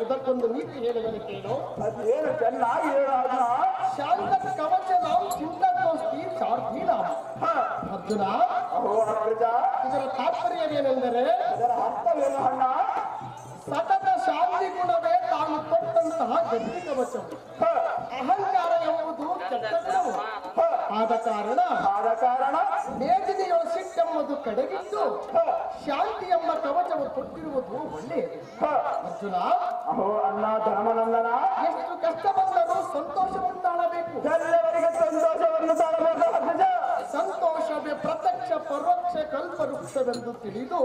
[SPEAKER 1] ಇದಕ್ಕೊಂದು ನೀತಿ ಹೇಳಿದರೆ ಕೇಳು.
[SPEAKER 2] ಅದೇನು ಚೆನ್ನಾಗಿ ಹೇಳೋಣ.
[SPEAKER 1] ಶಾಂತ ಕವಚ ನಾವು ಚಿಂತೋಸ್ತಿ ಸಾರ್ಥಿ ನಾಮ ಅರ್ಜುನ. ಇದರ ತಾತ್ಪರ್ಯವೇನೆಂದರೆ,
[SPEAKER 2] ಇದರ ಅರ್ಥವೇನು ಅಣ್ಣ?
[SPEAKER 1] ಸತತ ಶಾಂತಿ ಗುಣವೇ ತಾನು ಕೊಟ್ಟಂತಹ ಗಟ್ಟಿ ಕವಚವು. ಅಹಂಕಾರ ಎಂಬುದು ಕೆಟ್ಟ ಗುಣವು. ಆದ ಕಾರಣ ಮೇದಿನಿಯೋ ಸಿಟ್ಟೆಂಬುದು ಕಡೆಗಿದ್ದು ಶಾಂತಿ ಎಂಬ ಕವಚವು ಕೊಟ್ಟಿರುವುದು ಒಳ್ಳೆಯದು. ಅರ್ಜುನ,
[SPEAKER 2] ಅಣ್ಣ ಧರ್ಮನಂದನ,
[SPEAKER 1] ಎಷ್ಟು ಕಷ್ಟ ಬಂದರೂ ಸಂತೋಷವನ್ನು ತಾಳಬೇಕು.
[SPEAKER 2] ಎಲ್ಲವರಿಗೆ ಸಂತೋಷವನ್ನು ತಾಳಬೇಕು.
[SPEAKER 1] ಸಂತೋಷವೇ ಪ್ರತ್ಯಕ್ಷ ಪ್ರತ್ಯಕ್ಷ ಪರೋಕ್ಷ ಕಲ್ಪವೃಕ್ಷವೆಂದು ತಿಳಿದು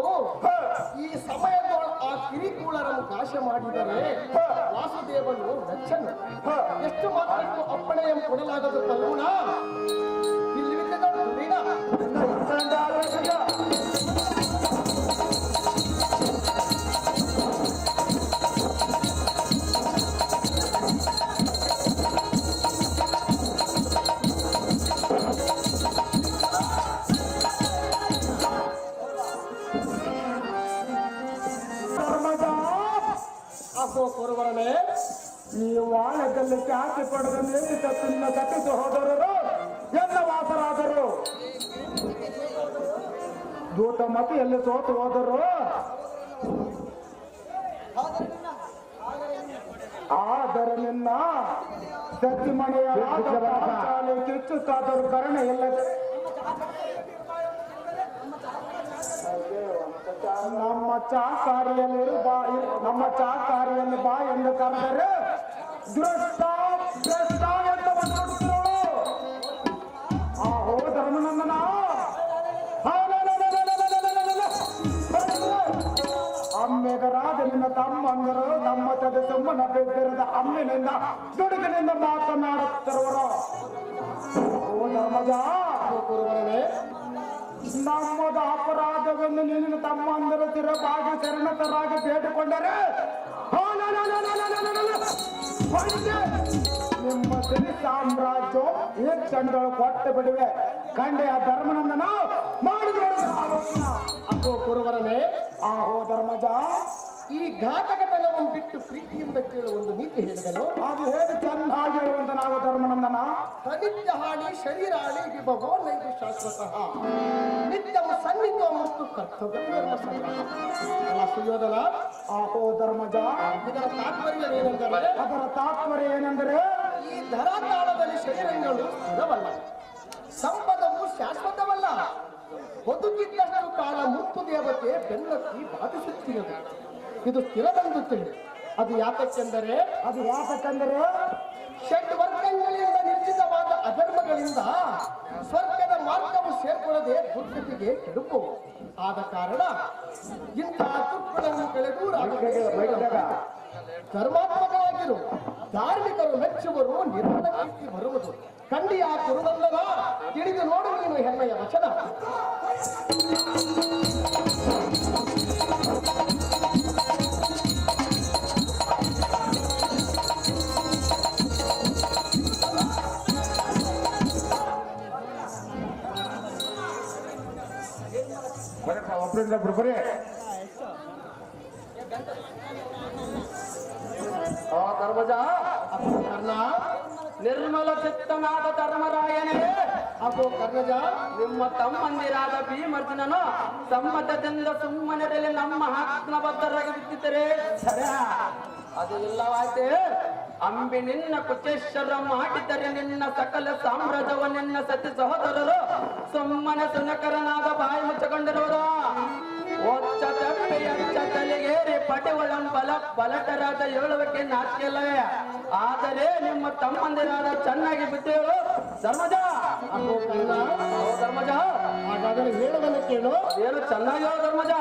[SPEAKER 1] ಈ ಸಮಯದೊಳ ಆ ಕಿರಿಕೂಳರನ್ನು ನಾಶ ಮಾಡಿದರೆ ವಾಸುದೇವನು ರಕ್ಷಣೆ ಎಷ್ಟು ಮಾತ್ರಕ್ಕೂ ಅಪ್ಪಣೆಯನ್ನು ಕೊಡಲಾಗದು ಕಲ್ಗುಣ ಕುರುಬರನೇ ನೀವು ವಾಣದಲ್ಲಿ ಹಾಕಿ ಪಡೆದ ಮೇಲೆ ತಪ್ಪಿನ ತಪ್ಪಿಸಿ ಹೋದವರು ಎಲ್ಲ ವಾಸರಾದರು ದೂತ ಮತಿಯಲ್ಲಿ ಸೋತು ಹೋದರು ಆದರೆ ನಿನ್ನ ಸತ್ತಿಮಣೆಯ ಶಾಲೆ ಕಿಚ್ಚುತ್ತಾದರೂ ಕರ್ಣ ಇಲ್ಲದೆ ನಮ್ಮ ಚಾಕಾರಿಯಲ್ಲಿ ಬಾ ಎಂದು ಕರೆದರೆ ದೃಷ್ಟ ಅಂತ ಬಂದ್ಬಿಡ್ತು ಆಹೋ ಧರ್ಮನಂದನ ಅಮ್ಮೆಗರಾದ ನಿನ್ನ ತಮ್ಮಂದರು ನಮ್ಮ ತದೆ ಸುಮ್ಮನ ಬೆದ್ದಿರದ ಅಮ್ಮಿನಿಂದ ದುಡುಗಿನಿಂದ ಮಾತನಾಡುತ್ತಿರುವರು ಓ ಧರ್ಮಜ ಕುರುವರೇ ನಮ್ಮದ ಅಪರಾಧವನ್ನು ನಿನ್ನ ತಮ್ಮಂದರು ತಿರಬಾಗಿ ಶರಣತರಾಗಿ ಬೇಡಿಕೊಂಡರೆ ನಿಮ್ಮ ಸಿರಿ ಸಾಮ್ರಾಜ್ಯ ಈ ಕ್ಷಣಗಳು ಕೊಟ್ಟು ಬಿಡುವೆ ಕಂಡೆ ಆ ಧರ್ಮನಂದನ ಮಾಡಿದ ಅಪ್ಪೋ ಕುರುವರನೇ ಆಹೋ ಧರ್ಮಜ ಈ ಘಾತಕತನವನ್ನು ಬಿಟ್ಟು ಪ್ರೀತಿಯಿಂದ ಕೇಳುವ ಒಂದು ನೀತಿ ಹೇಳಿದನು ಅದು ಹೇಳಿ ಚೆನ್ನಾಗಿ ಹೇಳುವಂತ ನಾವು ಧರ್ಮನಂದನ ಪ್ರನಿತ್ಯ ಹಾನಿ ಶರೀರ ಹಾನಿ ವಿಭವೋ ನೈದು ಶಾಶ್ವತಃ ನಿತ್ಯವು ಸನ್ನಿಧ ಮತ್ತು ಕರ್ತವ್ಯ ಧರ್ಮ ಸಂಗ್ರಹ ಸುಯೋಧನ ಆಹೋ ಧರ್ಮಜ ಅದರ ತಾತ್ಪರ್ಯ ಏನೆಂದರೆ ಈ ಧರಾತಾಳದಲ್ಲಿ ಶರೀರಗಳು ಸ್ಥಿರವಲ್ಲ ಸಂಪದವು ಶಾಶ್ವತವಲ್ಲ ಬದುಕಿದ್ದಷ್ಟು ಕಾಲ ಮುತ್ತು ದೇವತೆ ಬೆನ್ನತ್ತಿ ಬಾಧಿಸುತ್ತಿರುವುದು ಇದು ಸ್ಥಿರವೆಂದು ತಿಳಿ ಅದು ಯಾತಕ್ಕೆಂದರೆ ಷಡ್ ವರ್ಗಗಳಿಂದ ನಿರ್ಜಿತವಾದ ಅಧರ್ಮಗಳಿಂದ ಸ್ವರ್ಗದ ಮಾರ್ಗವು ಸೇರ್ಕೊಳ್ಳದೆ ದುರ್ಗತಿಗೆ ಕೆಡುಕು ಆದ ಕಾರಣ ಇಂತಹ ದುಃಖಗಳನ್ನು ಕಳೆದು ಧರ್ಮಾತ್ಮಕವಾಗಿರು ಧಾರ್ಮಿಕರು ಮೆಚ್ಚುವರು ನಿರ್ಮಲ ಕೀರ್ತಿ ಬರುವುದು ಖಂಡಿಯ ಕುರುವಲ್ಲವ ತಿಳಿದು ನೋಡು ನೀನು ಹೆಮ್ಮೆಯ ವಚನ
[SPEAKER 2] ಬರೀ ಧರ್ಮಜ ನಿರ್ಮಲ ಚಿತ್ತನಾದ ಧರ್ಮರಾಯನೇ ಅಪ್ಪೋ ಕರ್ಣಜ ನಿಮ್ಮ ತಮ್ಮಂದಿರಾದ ಭೀಮರ್ಜುನನು ಸಮ್ಮತದಿಂದ ಸುಮ್ಮನೆಯಲ್ಲಿ ನಮ್ಮ ಆಜ್ಞಾಬದ್ಧರಾಗಿ ಬಿದ್ದಿದ್ದರೆ ಸರ ಅದು ಇಲ್ಲವಾಯ್ತೆ ಅಂಬಿ ನಿನ್ನ ಕುಚೇಶ್ವರ ಮಾಡಿದರೆ ನಿನ್ನ ಸಕಲ ಸಾಮ್ರಾಜ್ಯವ ನಿನ್ನ ಸತಿ ಸಹೋದರರು ಸುಮ್ಮನೆ ಸುನಕರನಾದ ಬಾಯಿ ಮುಚ್ಚಿಕೊಂಡಿರುವುದು ಒಚ್ಚ ತಪ್ಪಿ ಅಚ್ಚ ತಲೆಗೇರಿ ಪಟಿವಳಂ ಬಲಟರಾದ ಹೇಳುವಕ್ಕೆ ನಾಚಿಕೆಲ್ಲವೇ ಆದರೆ ನಿಮ್ಮ ತಮ್ಮಂದಿರಾದ ಚೆನ್ನಾಗಿ ಬಿದ್ದೇಳು ಧರ್ಮಜ ಧರ್ಮಜ
[SPEAKER 1] ಹಾಗಾದರೆ ಹೇಳುವುದನ್ನು ಕೇಳು
[SPEAKER 2] ಏನು ಚೆನ್ನಾಗಿ ಹೇಳು ಧರ್ಮಜ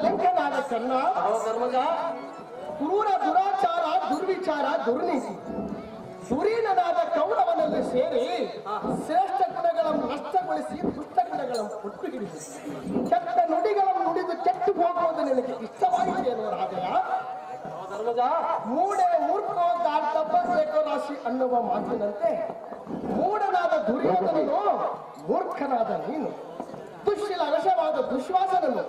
[SPEAKER 1] ಲೆಂಕನಾದ ಕರ್ಣ,
[SPEAKER 2] ಧರ್ಮಜ,
[SPEAKER 1] ಕ್ರೂರ ದುರಾಚಾರ, ದುರ್ವಿಚಾರ, ದುರ್ನೀತಿ, ಸುರೀನನಾದ ಕೌರವನಲ್ಲಿ ಸೇರಿ ಶ್ರೇಷ್ಠ ಗುಣಗಳನ್ನು ನಷ್ಟಗೊಳಿಸಿ ದುಷ್ಟ ಗುಣಗಳನ್ನು ಹುಟ್ಟುಹಿಡಿದು ಕೆಟ್ಟ ನುಡಿಗಳನ್ನು ನುಡಿದು ಕೆಟ್ಟು ಹೋಗುವುದು ನಿನಗೆ ಇಷ್ಟವಾಯಿತೇನೋ ರಾಜಯ?
[SPEAKER 2] ಧರ್ಮಜ,
[SPEAKER 1] ಮೂಡೆ ಮೂರ್ಖೋ ಗಾರ್ತಪ್ಪ ಏಕರಾಶಿ ಅನ್ನುವ ಮಾತಿನಂತೆ ಮೂಢನಾದ ದುರ್ಯೋಧನನು, ಮೂರ್ಖನಾದ ನೀನು, ದುಶ್ಶೀಲ ವಶವಾದ ದುಶ್ವಾಸನನು,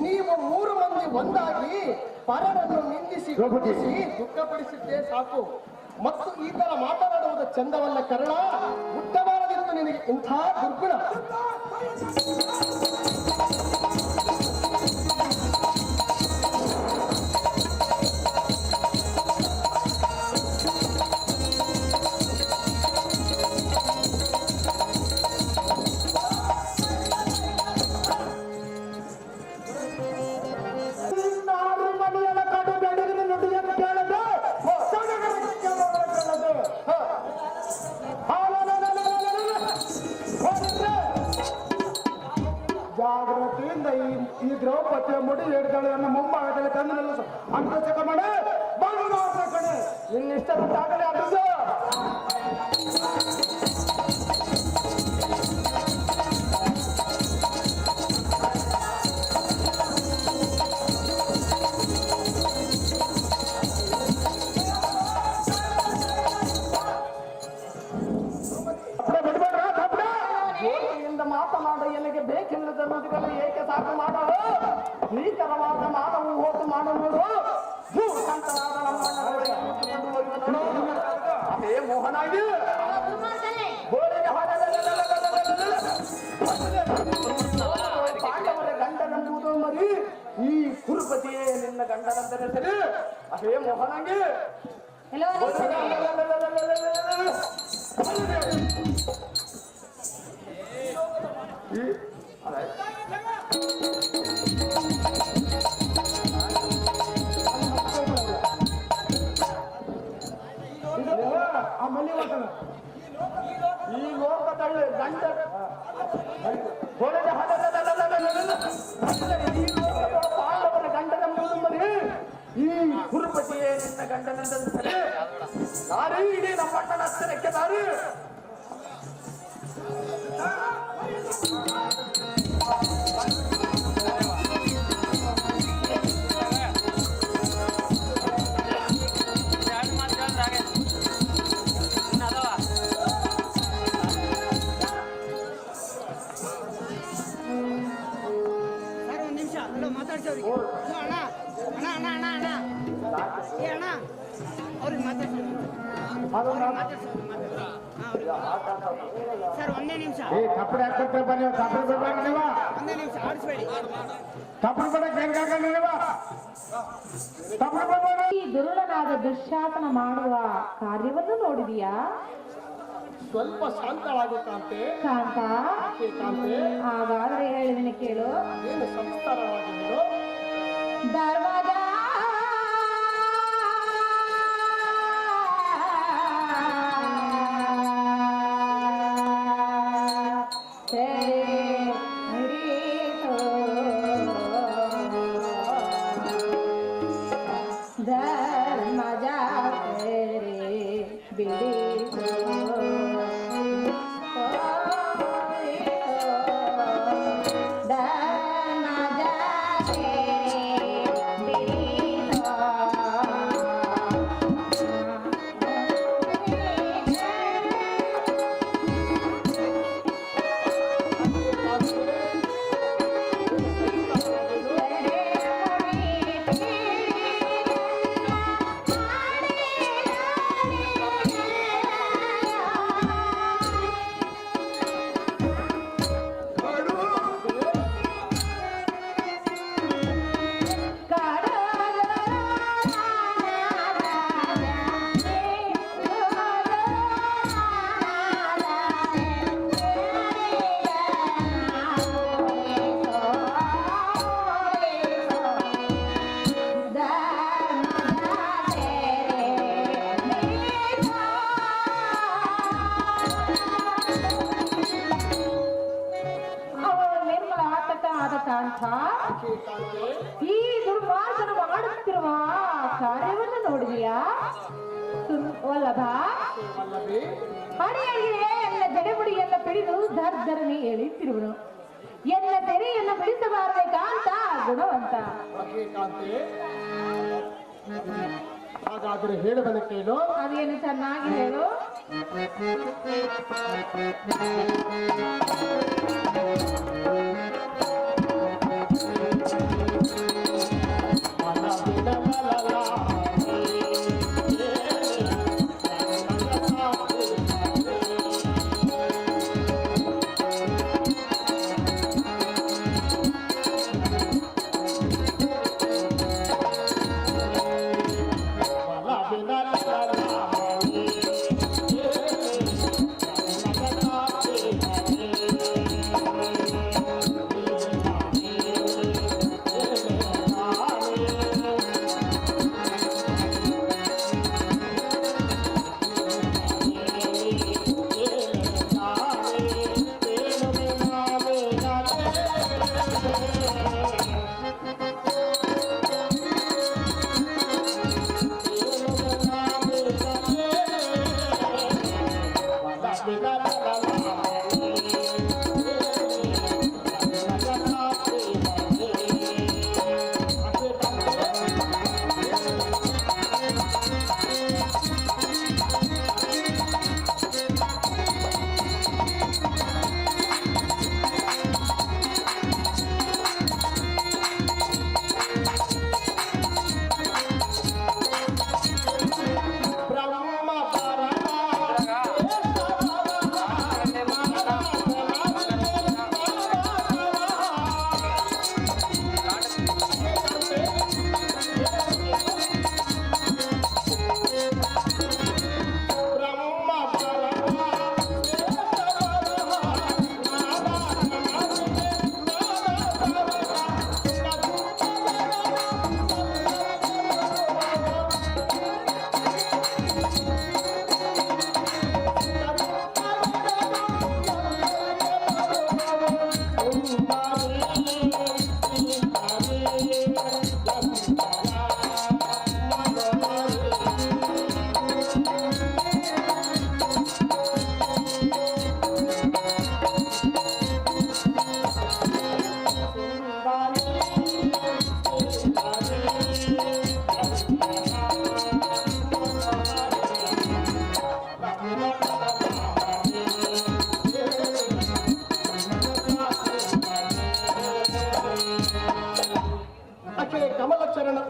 [SPEAKER 1] ನೀವು 3 ಮಂದಿ ಒಂದಾಗಿ ಪರರನ್ನು ನಿಂದಿಸಿ ಗುರುತಿಸಿ ದುಃಖಪಡಿಸಿದ್ದೇ ಸಾಕು. ಮತ್ತು ಈ ತರ ಮಾತನಾಡುವುದು ಚಂದವಲ್ಲ ಕರ್ಣ, ಹುಟ್ಟಬಾರದಿತ್ತು ನಿನಗೆ ಇಂಥ ದುರ್ಗುಣ. ಜಾಗೃತಿಯಿಂದ ಈ ದ್ರೌಪದಿಯ ಮುಡಿ ಹಿಡಿದಳು ನನ್ನ ಮುಂಭಾಗದಲ್ಲಿ ತಂದು ನಿಲ್ಲಿಸು. ಅಂಕಚಕ ಮಾಡಿ ಬಂದು ಕಣೆ
[SPEAKER 2] ಇನ್ನಿಷ್ಟದಾಗಲೇ ಅರ್ಜ. ಮಾತನಾಡ ಎಲ್ಲಿಗೆ ಬೇಕಿಲ್ಲದ ನುಡಿಗಳು ಏಕೆ ಸಾಕು ಮಾಡಲು ನೀಚರವಾದ ಮಾನವು ಹೋತು ಮಾಡಲು ಭೂಕಂತನಾದ ಅದೇ ಮೋಹನಾಗಿ ಪಾಂಡವರ ಗಂಡನೆಂಬುದು ಮರಿ ಈ ಕುರುಪತಿಯೇ ನಿನ್ನ ಗಂಡನೆಂದರೆ ಸರಿ. ಅದೇ ಮೋಹನಾಗಿ ಈ ಲೋಕದಲ್ಲಿ ಗಂಡ ಪಾಂಡವರ ಗಂಡನೆಂಬುದು ಮರಿ ಈ ಕುರುಪತಿಯೇ ನಿನ್ನ ಗಂಡನೆಂದರೆ ದಾರಿ ಇಡೀ ನಮ್ಮ ಪಟ್ಟಣ ಹತ್ತಿರಕ್ಕೆ ದಾರಿ.
[SPEAKER 3] ಸರ್ ಒಂದೇ ನಿಮಿಷ,
[SPEAKER 1] ತಪ್ಪಡೆ ಹಾಕ್ಬಿಟ್ರೆ ಬನ್ನಿ, ತಪ್ಪಡೆ ಬಿಡ್ಬೇಡ ನೀವ,
[SPEAKER 3] ಒಂದೇ ನಿಮಿಷ ಆಡಿಸ್ಬೇಡಿ.
[SPEAKER 1] ತಪ್ಪಡೆ ಬಿಡಕ್ಕೆ ಹೆಂಗಾಗ ನೀವ, ತಪ್ಪಡೆ ಬಿಡ್ಬೇಡ.
[SPEAKER 4] ಈ ದುರುಳನಾದ ದುಶ್ಯಾಸನ ಮಾಡುವ ಕಾರ್ಯವನ್ನು ನೋಡಿದೀಯಾ?
[SPEAKER 1] ಸ್ವಲ್ಪ ಶಾಂತಳಾಗು ಕಾಂತೆ.
[SPEAKER 4] ಕಾಂತ,
[SPEAKER 1] ಕಾಂತೆ,
[SPEAKER 4] ಹಾಗಾದ್ರೆ ಹೇಳಿದನೆ ಕೇಳು.
[SPEAKER 1] ಏನು ಸಂಸ್ಕಾರವಾಗಿ ನೀನು
[SPEAKER 4] ಧರ್ಮದ ಈ ದುರ್ಮಾರ್ಗನ ಮಾಡುತ್ತಿರುವ ಕಾರ್ಯವನ್ನು ನೋಡಿದೆಯಾ ವಲ್ಲಭ? ಹಣೆಯಲ್ಲಿಯೇ ಎಲ್ಲ ಜಡೆಬುಡಿಯನ್ನ ಪಿಡಿದು ದರ್ದರನೆ ಎಳೆಯುತ್ತಿರುವನು. ಎಲ್ಲ ತೆರೆಯನ್ನು ಬಿಡಿಸಬಾರದೆ ಕಾಂತ ಗುಣವಂತ.
[SPEAKER 1] ಹಾಗಾದ್ರೆ ಹೇಳುವನ ಕೇಳು.
[SPEAKER 4] ಅದೇನು ಚೆನ್ನಾಗಿ ಹೇಳು.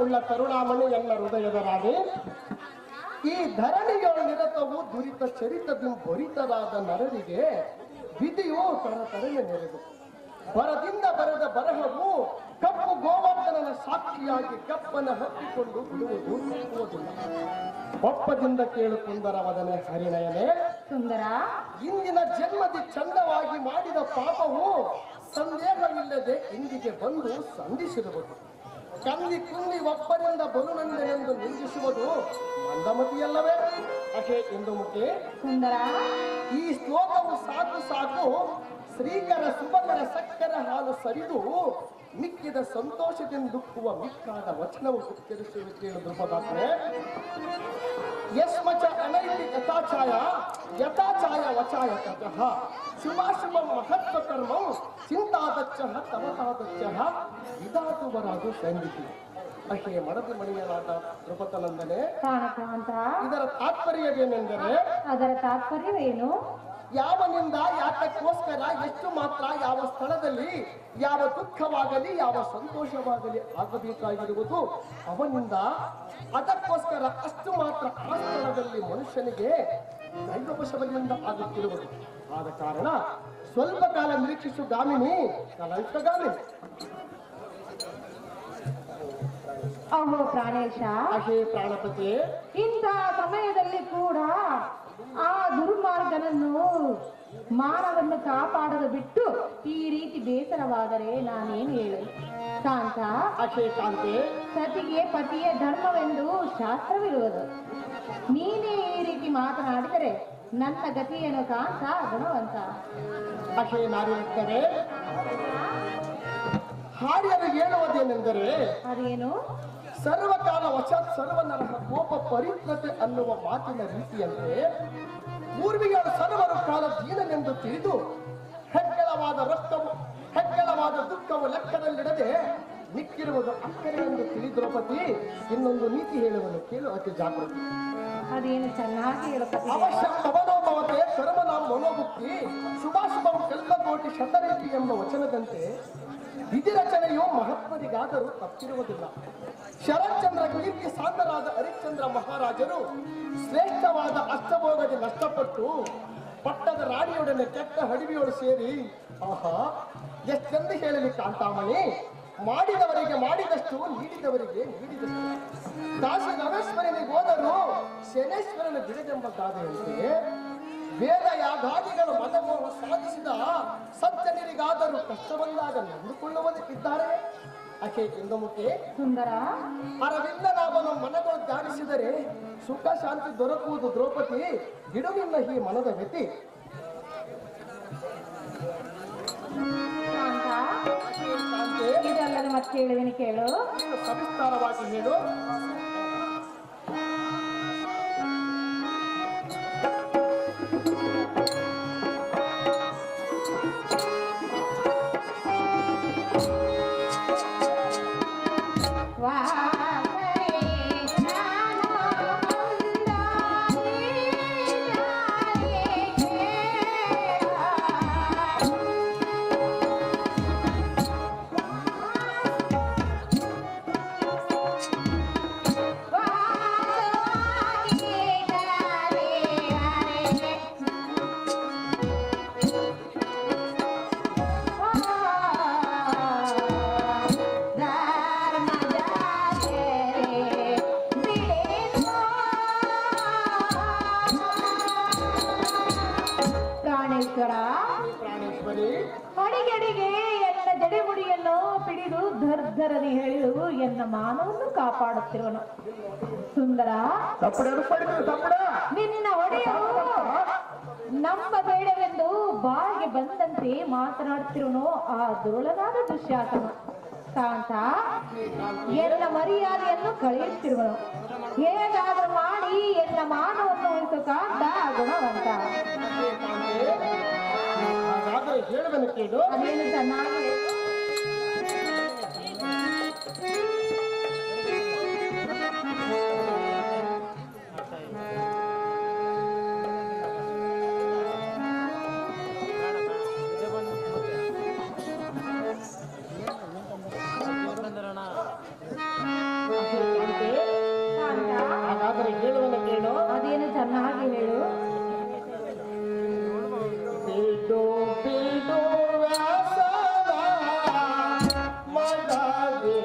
[SPEAKER 1] ಉಳ್ಳ ಕರುಣಾಮಣಿ ಎಲ್ಲ ಹೃದಯದ ರಾಣಿ. ಈ ಧರಣಿಯೊಳ ನಿರತವು ದುರಿತ ಚರಿತದಿಂದ ಭರಿತರಾದ ನರರಿಗೆ ವಿಧಿಯು ತರತರನೆ ನೆರೆದು ಬರದಿಂದ ಬರೆದ ಬರಹವು ಕಪ್ಪು ಗೋವರ್ಧನನ ಸಾಕ್ಷಿಯಾಗಿ ಕಪ್ಪನ ಹತ್ತಿಕೊಂಡು ಬಿಡುವುದು ತಪ್ಪುವುದಿಲ್ಲ. ಒಪ್ಪದಿಂದ ಕೇಳು ಸುಂದರ ವದನೆ ಹರಿನಯನೆ.
[SPEAKER 4] ಸುಂದರ,
[SPEAKER 1] ಇಂದಿನ ಜನ್ಮದಿ ಚಂದವಾಗಿ ಮಾಡಿದ ಪಾಪವು ಸಂದೇಹವಿಲ್ಲದೆ ಇಂದಿಗೆ ಬಂದು ಸಂಧಿಸಿರುವುದು. ಕಂದಿ ಕುಂದಿ ಒಬ್ಬರಿಂದ ಬಲುನಂದನೆಂದು ನಿಂದಿಸುವುದು ಮಂದಮತಿಯಲ್ಲವೇ ಅಕೆ ಎಂದು ಮುಖೆ.
[SPEAKER 4] ಸುಂದರ,
[SPEAKER 1] ಈ ಶ್ಲೋಕವು ಸಾಕು ಸಾಕು ಶ್ರೀಕರ ಸುಭಕರ ಸಕ್ಕರ ಹಾಲು ಸರಿದು ಮಿಕ್ಕಿದ ಸಂತೋಷದಿಂದುಕ್ಕುವ ಮಿಕ್ಕಾದ ವಚನವು ಉಚ್ಚರಿಸುವ ಕೇಳು ಧ್ರುಪದಾತ್ರೆ. ಯಸ್ಮಚ ಅನೈತಿ ಯಥಾಚಾಯ ವಚಾಯ ತತಃ ಶುಭಾಶುಭ ಮಹತ್ವ ಕರ್ಮಂ ಚಿಂತಾದಚ್ಚ ತವತಾದಚ್ಚ ಇದಾತು ಬರಾದು ಸಂಧಿಸಿ. ಅಷ್ಟೇ ಮಡದಿ ಮಣಿಯಲಾದ ಧ್ರುಪದನಂದನೆ, ಇದರ ತಾತ್ಪರ್ಯವೇನೆಂದರೆ,
[SPEAKER 4] ಅದರ ತಾತ್ಪರ್ಯವೇನು?
[SPEAKER 1] ಯಾವನಿಂದ ಯಾತಕ್ಕೋಸ್ಕರ ಎಷ್ಟು ಮಾತ್ರ ಯಾವ ಸ್ಥಳದಲ್ಲಿ ಯಾವ ದುಃಖವಾಗಲಿ ಯಾವ ಸಂತೋಷವಾಗಲಿ ಆಗಬೇಕಾಗಿರುವುದು ಅವನಿಂದ ಅದಕ್ಕೋಸ್ಕರ ಅಷ್ಟು ಮಾತ್ರ ಆ ಸ್ಥಳದಲ್ಲಿ ಮನುಷ್ಯನಿಗೆ ದೈವವಶದಿಂದ ಆಗುತ್ತಿರುವುದು. ಆದ ಕಾರಣ ಸ್ವಲ್ಪ ಕಾಲ ನಿರೀಕ್ಷಿಸು ಗಾಮಿನಿ, ಕಲಂಕಗಾಮಿನಿ.
[SPEAKER 4] ಅಹೋ ಪ್ರಾಣೇಶ,
[SPEAKER 1] ಅಹೇ ಪ್ರಾಣಪತಿ,
[SPEAKER 4] ಇಂಥ ಸಮಯದಲ್ಲಿ ಕೂಡ ಆ ದುರ್ಮಾರ್ಗನನ್ನು ಮಾನವನ್ನು ಕಾಪಾಡಲು ಬಿಟ್ಟು ಈ ರೀತಿ ಬೇಸರವಾದರೆ ನಾನೇನು ಹೇಳಿ? ಕಾಂತ,
[SPEAKER 1] ಅಹೇ ಕಾಂತೆ,
[SPEAKER 4] ಸತಿಗೆ ಪತಿಯೇ ಧರ್ಮವೆಂದು ಶಾಸ್ತ್ರವಿರುವುದು. ನೀನೇ ಈ ರೀತಿ ಮಾತನಾಡಿದರೆ ನನ್ನ ಗತಿಯೇನು ಕಾಂತ ಗುಣವಂತ?
[SPEAKER 1] ಅಹೇ ನಾರಿರುತ್ತದೆ. ಆರ್ಯರು ಹೇಳುವುದೇನೆಂದರೆ
[SPEAKER 4] ಅದೇನು?
[SPEAKER 1] ಸರ್ವಕಾಲ ವಶಾತ್ ಸರ್ವನರಹ ಕೋಪ ಪರಿತ್ರತೆ ಅನ್ನುವ ಮಾತಿನ ರೀತಿಯಂತೆ ಪೂರ್ವಿಯರು ಸರ್ವರು ಕಾಲ ದೀನನೆಂದು ತಿಳಿದು ಹೆಗ್ಗಳವಾದ ದುಃಖವು ಲೆಕ್ಕದಲ್ಲಿಡದೆ ನಿಕ್ಕಿರುವುದು ಅಕ್ಕರೆ ಎಂದು ತಿಳಿದ ದ್ರೌಪದಿ ಇನ್ನೊಂದು ನೀತಿ ಹೇಳುವನು, ಕೇಳು ಅತಿ ಜಾಗೃತಿ.
[SPEAKER 4] ಅದೇನು ಚೆನ್ನಾಗಿ ಹೇಳುತ್ತದೆ.
[SPEAKER 1] ಅವಶ್ಯ ಅವನೋಭವತೆ ಕರ್ಮನ ಮನೋಭುಕ್ತಿ ಶುಭಾಶುಭವು ಕಲ್ಪಕೋಟಿ ಶತರೀತಿ ಎಂಬ ವಚನದಂತೆ ವಿಧಿ ರಚನೆಯು ಮಹತ್ವರಿಗಾದರೂ ತಪ್ಪಿರುವುದಿಲ್ಲ. ಶರತ್ಚಂದ್ರ ಕೀರ್ತಿ ಸಾಂದರಾದ ಹರಿಶ್ಚಂದ್ರ ಮಹಾರಾಜರು ಶ್ರೇಷ್ಠವಾದ ಅಷ್ಟಭೋಗದ ನಷ್ಟಪಟ್ಟು ಪಟ್ಟದ ರಾಣಿಯೊಡನೆ ಕೆಟ್ಟ ಹಡಿವಿಯೋಡು ಸೇರಿ ಆಹಾ ಎಷ್ಟೆಂದು ಹೇಳಲಿ ಕಾಂತಾಮಣಿ, ಮಾಡಿದವರಿಗೆ ಮಾಡಿದಷ್ಟು ನೀಡಿದವರಿಗೆ ನೀಡಿದಷ್ಟು. ಕಾಶಿ ರಮೇಶ್ವರನಿಗೆ ಹೋದರೂ ಶನೇಶ್ವರನ ಬಿಡದೆಂಬ ಗಾದೆಯಂತೆ ವೇದ ಯಾಗಾದಿಗಳ ಮತಮೋಹ ಸಾಧಿಸಿದ ಸಜ್ಜನರಿಗಾದರೂ ಕಷ್ಟ ಬಂದಾಗ ನಂಬಿಕೊಳ್ಳುವುದಕ್ಕಿದ್ದಾರೆ. ಆಕೆ ಇಂದುಮುಖಿ
[SPEAKER 4] ಸುಂದರ,
[SPEAKER 1] ಅರವಿಂದನಾಮನು ಮನಗಳು ಧ್ಯಾನಿಸಿದರೆ ಸುಖ ಶಾಂತಿ ದೊರಕುವುದು. ದ್ರೌಪದಿ ಬಿಡುವಿಲ್ಲ ಈ ಮನದ ವ್ಯತಿ.
[SPEAKER 4] ಇದಲ್ಲದೆ ಮತ್ತೆ ಹೇಳಿದೀನಿ ಕೇಳು.
[SPEAKER 1] ಸವಿಸ್ತಾರವಾಗಿ ಹೇಳು.
[SPEAKER 4] ಅಡಿಗಡಿಗೆ ಎನ್ನ ಜಡೆಮುಡಿಯನ್ನು ಪಿಡಿದು ಧರ್ಧರನೆ ಹೇಳಿದು ಎನ್ನ ಮಾನವನ್ನು ಕಾಪಾಡುತ್ತಿರುವನು. ಸುಂದರ, ನಿನ್ನ ಒಡೆಯರು ನಂಬಬೇಡವೆಂದು ಬಾಯಿಗೆ ಬಂದಂತೆ ಮಾತನಾಡುತ್ತಿರುವನು ಆ ದುರುಳನಾದ ದುಶ್ಯಾಸನ. ಕಾಂತ ಎನ್ನ ಮರ್ಯಾದೆಯನ್ನು ಕಳೆಯುತ್ತಿರುವನು. ಹೇಗಾದರೂ ಮಾಡಿ ಎನ್ನ ಮಾನವನ್ನು ಉಳಿಸು ಕಾಂತ ಗುಣವಂತ.
[SPEAKER 1] ಹೇಳುವನು ಕೇಳು.
[SPEAKER 4] ಅದೇನು ಚೆನ್ನಾಗಿ
[SPEAKER 1] ಹಾಗಾದರೆ ಹೇಳುವನು ಕೇಳು.
[SPEAKER 4] ಅದೇನು ಚೆನ್ನಾಗಿ ಹೇಳು.
[SPEAKER 1] ಬಿಡು ಬಿಡು ವ್ಯಾಸನ ಮನದಿ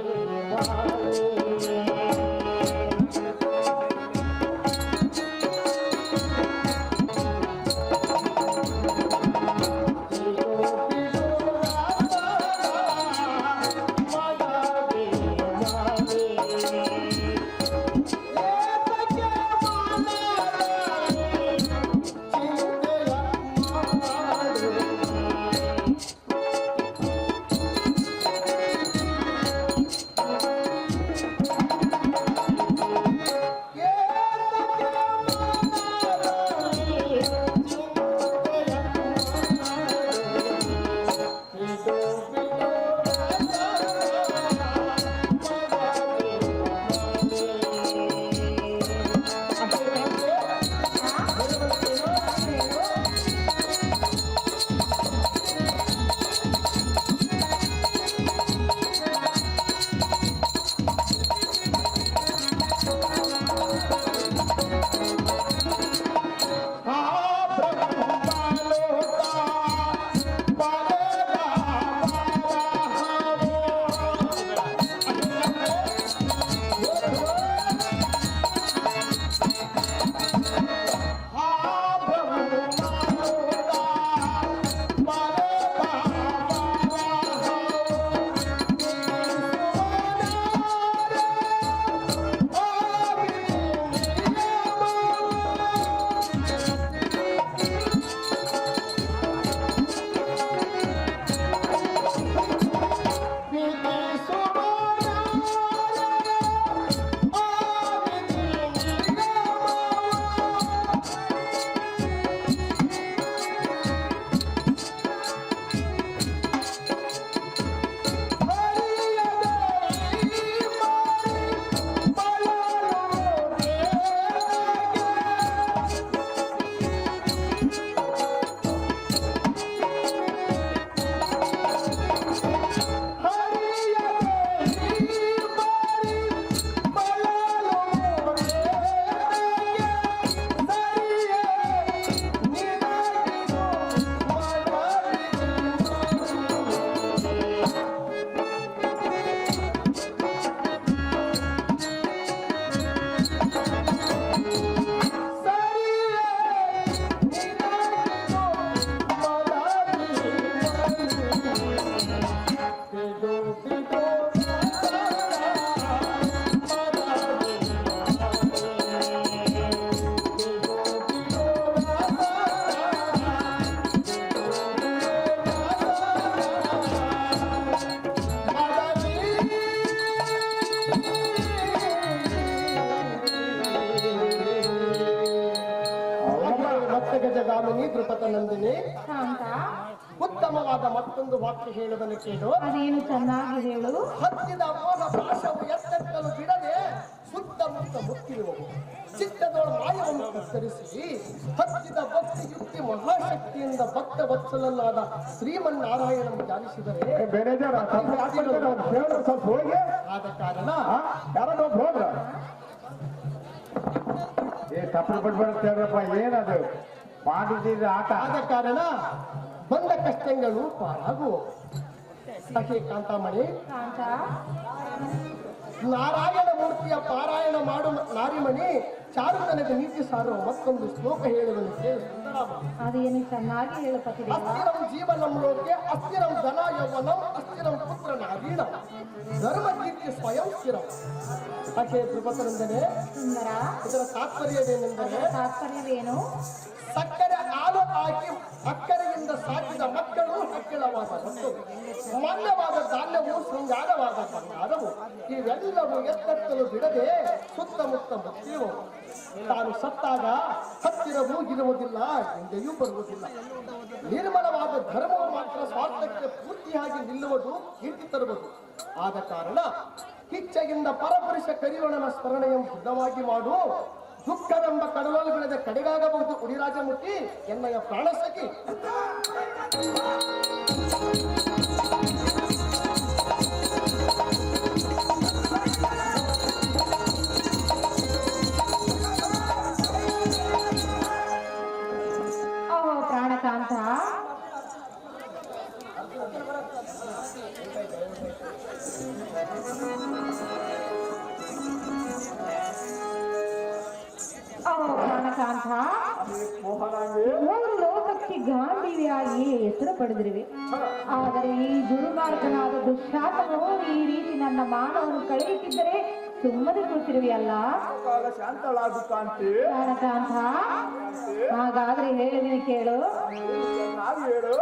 [SPEAKER 2] ನಂದಿನಿ,
[SPEAKER 4] ಕಾಂತ,
[SPEAKER 2] ಉತ್ತಮವಾದ ಮತ್ತೊಂದು ವಾಕ್ಯ ಹೇಳುವುದನ್ನು ಕೇಳು.
[SPEAKER 4] ಅದೇನು ಚೆನ್ನಾಗಿ ಹೇಳು.
[SPEAKER 2] ಹತ್ತಿದ ಮೋಹ ಪಾಶವು ಎತ್ತೆತ್ತಲು ಬಿಡದೆ ಸುತ್ತಮುತ್ತ ಮುತ್ತಿರುವವು. ಚಿತ್ತದೊಳ ಮಾಯವನ್ನು ಕತ್ತರಿಸಿ ಹತ್ತಿದ ಭಕ್ತಿ ಯುಕ್ತಿ ಮಹಾಶಕ್ತಿಯಿಂದ ಭಕ್ತ ವತ್ಸಲನಾದ ಶ್ರೀಮನ್ನಾರಾಯಣನ ಧ್ಯಾನಿಸಿದರೆ
[SPEAKER 1] ಸ್ವಲ್ಪ ಹೋಗಿ
[SPEAKER 2] ಆದ ಕಾರಣ
[SPEAKER 1] ಯಾರೋ ಹೋದ್ರ ತಪ್ಪು ಬಿಡ್ಬೇಡ್ತೇವ್ರಪ್ಪ, ಏನದು ಮಾಡಿದ ಆಟ.
[SPEAKER 2] ಆದ ಕಾರಣ ಬಂದ ಕಷ್ಟಗಳು ಪಾರಾಗುವು. ಸಖಿ ಕಾಂತಾಮಣಿ,
[SPEAKER 4] ಕಾಂತ,
[SPEAKER 2] ನಾರಾಯಣ ಮೂರ್ತಿಯ ಪಾರಾಯಣ ಮಾಡು ನಾರಿಮಣಿ ಚಾರುತನದ ನೀತಿ ಸಾರುವ ಮತ್ತೊಂದು ಶ್ಲೋಕ ಹೇಳುವುದನ್ನು ಕೇಳಿ.
[SPEAKER 4] ಅದೇನು ಚೆನ್ನಾಗಿ ಹೇಳು ಪತಿದೇವ.
[SPEAKER 2] ಅಸ್ಥಿರಂ ಜೀವನಂ ಲೋಕೆ ಅಸ್ಥಿರಂ ಧನ ಯೌವನಂ ಅಸ್ಥಿರಂ ಪುತ್ರ ನಾರೀಣಂ ಧರ್ಮ ಕೀರ್ತಿ ಸ್ವಯಂ ಸ್ಥಿರಂ. ಸಖೆ ಧ್ರುಪತರಂದನೆ,
[SPEAKER 4] ಸುಂದರ,
[SPEAKER 2] ಇದರ ತಾತ್ಪರ್ಯವೇನೆಂದರೆ
[SPEAKER 4] ತಾತ್ಪರ್ಯವೇನು?
[SPEAKER 2] ಸಕ್ಕರೆ ಹಾಲು ಹಾಕಿ ಅಕ್ಕರೆಯಿಂದ ಸಾಕಿದ ಮಕ್ಕಳು ಹಕ್ಕಿಳವಾದ ಮಕ್ಕಳು, ಮಾನ್ಯವಾದ ಧಾನ್ಯವು ಶೃಂಗಾರವಾದ ಬಂಗಾರವು, ಇವೆಲ್ಲವೂ ಎತ್ತೆತ್ತಲು ಬಿಡದೆ ಸುತ್ತಮುತ್ತ ಮುತ್ತಿರುವವು. ತಾನು ಸತ್ತಾಗ ಹತ್ತಿರವೂ ಇರುವುದಿಲ್ಲ, ಹಿಂದೆಯೂ ಬರುವುದಿಲ್ಲ. ನಿರ್ಮಲವಾದ ಧರ್ಮವು ಮಾತ್ರ ಸ್ವಾರ್ಥಕ್ಕೆ ಪೂರ್ತಿಯಾಗಿ ನಿಲ್ಲುವುದು, ಕೀರ್ತಿ ತರುವುದು. ಆದ ಕಾರಣ ಕಿಚ್ಚೆಯಿಂದ ಪರಪುರುಷ ಕರಿವಣನ ಸ್ಮರಣೆಯನ್ನು ದೃಢವಾಗಿ ಮಾಡು. ದುಃಖವೆಂಬ ಕಡಲಲ್ಲಿ ಬೆಳೆದ ಕಡೆಗಾಗಬಹುದು ಉಡಿರಾಜಮುಖಿ ಎನ್ನಯ ಪ್ರಾಣ ಸಖಿ.
[SPEAKER 4] ಓಹೋ ಪ್ರಾಣಕಾಂತ, ಪ್ರಾಣಕಾಂತ, ಮೂರು ಲೋಕಕ್ಕೆ ಗಾಂಧೀವಿಯಾಗಿ ಹೆಸರು ಪಡೆದಿರುವೆ. ಆದರೆ ಈ ದುರ್ಮಾರ್ಗನಾದ ದುಶ್ಶಾಸನವು ಈ ರೀತಿ ನನ್ನ ಮಾನವನ್ನು ಕಳೆಯುತ್ತಿದ್ದರೆ ಸುಮ್ಮನೆ ಕೂತಿರುವೆಯಲ್ಲ
[SPEAKER 1] ಶಾಂತಳಾದು ಕಾಂತಿ.
[SPEAKER 4] ಪ್ರಾಣಕಾಂತ, ಹಾಗಾದ್ರೆ ಹೇಳಿದೀನಿ ಕೇಳು.
[SPEAKER 1] ನಾವು ಹೇಳು.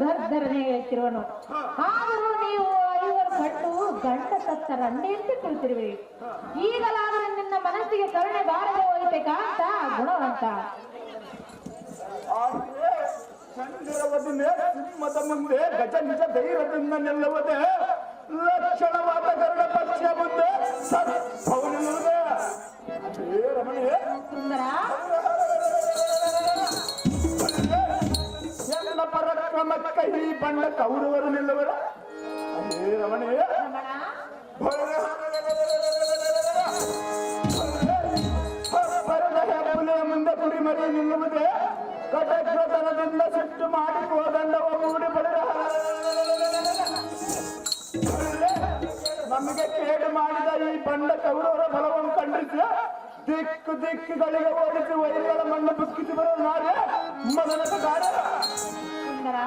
[SPEAKER 4] ಧರ್ಧರನೆ ಹೇಳ್ತಿರುವನು. ಆದರೂ ನೀವು ಐವರು ಕಟ್ಟು ಗಂಡ ಸತ್ತ ರಂಡೆಯಂತೆ ಕುಳಿತಿರುವೆ. ಈಗಲಾದರೂ ನಿನ್ನ ಮನಸ್ಸಿಗೆ ಕರುಣೆ ಬಾರದೆ ಹೋಯಿತೆ ಕಾಂತ ಗುಣವಂತ.
[SPEAKER 1] ಆದ್ರೆ ಚಂದಿರವದಿನೇ ಸಿಂಹದ ಮುಂದೆ ಗಜ ನಿಜ ಧೈರ್ಯದಿಂದ ನಿಲ್ಲುವುದೇ ಲಕ್ಷಣವಾದ ಗರುಡ ಪಕ್ಷ ಮುಂದೆ ಸದ್ಭವನಿಲ್ಲುವುದೇ. ಅದೇ ರಮಣಿಯೇ
[SPEAKER 4] ಸುಂದರ
[SPEAKER 1] ಎಲ್ಲ ಪರಾಕ್ರಮಕ್ಕೆ ಈ ಬಂಡ ಕೌರವರು ನಿಲ್ಲುವರ. ಅದೇ ರಮಣಿಯೇ
[SPEAKER 4] ರಮಣ
[SPEAKER 1] ಬರದ ಹೆಬ್ಬುಲಿಯ ಮುಂದೆ ಕುರಿಮರಿ ನಿಲ್ಲುವುದೇ ಕಟಕ್ರತನದಿಂದ ಸಿಟ್ಟು ಮಾಡಿ ಕೋದಂಡವ ಮೂಡಿ ಬಳಿದ ನಮಗೆ ಕೇಡು ಮಾಡಿದ ಈ ಬಂಡ ಕೌರವರ ಬಲವನ್ನು ಖಂಡಿಸಿ ದಿಕ್ಕು ದಿಕ್ಕುಗಳಿಗೆ ಓಡಿಸಿ ವೈರಿಗಳ ಮಣ್ಣು ಬುಕ್ಕಿಸಿ ಬರೋ ನಾರೇ ಮೊದಲದ ಕಾರ್ಯ.
[SPEAKER 4] ಸುಂದರ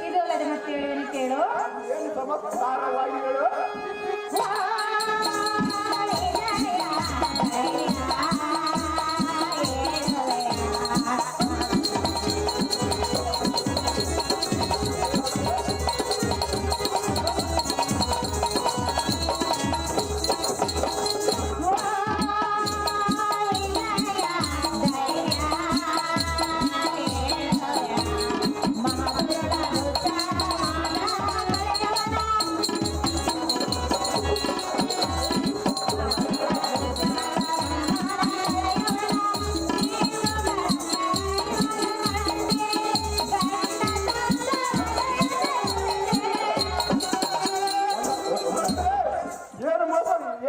[SPEAKER 4] ಇದು ಅಲ್ಲದೆ ಮತ್ತೆ ಹೇಳುವೆನು ಕೇಳು.
[SPEAKER 1] ಏನು ಚಮತ್ಕಾರವಾಗಿ ಹೇಳು.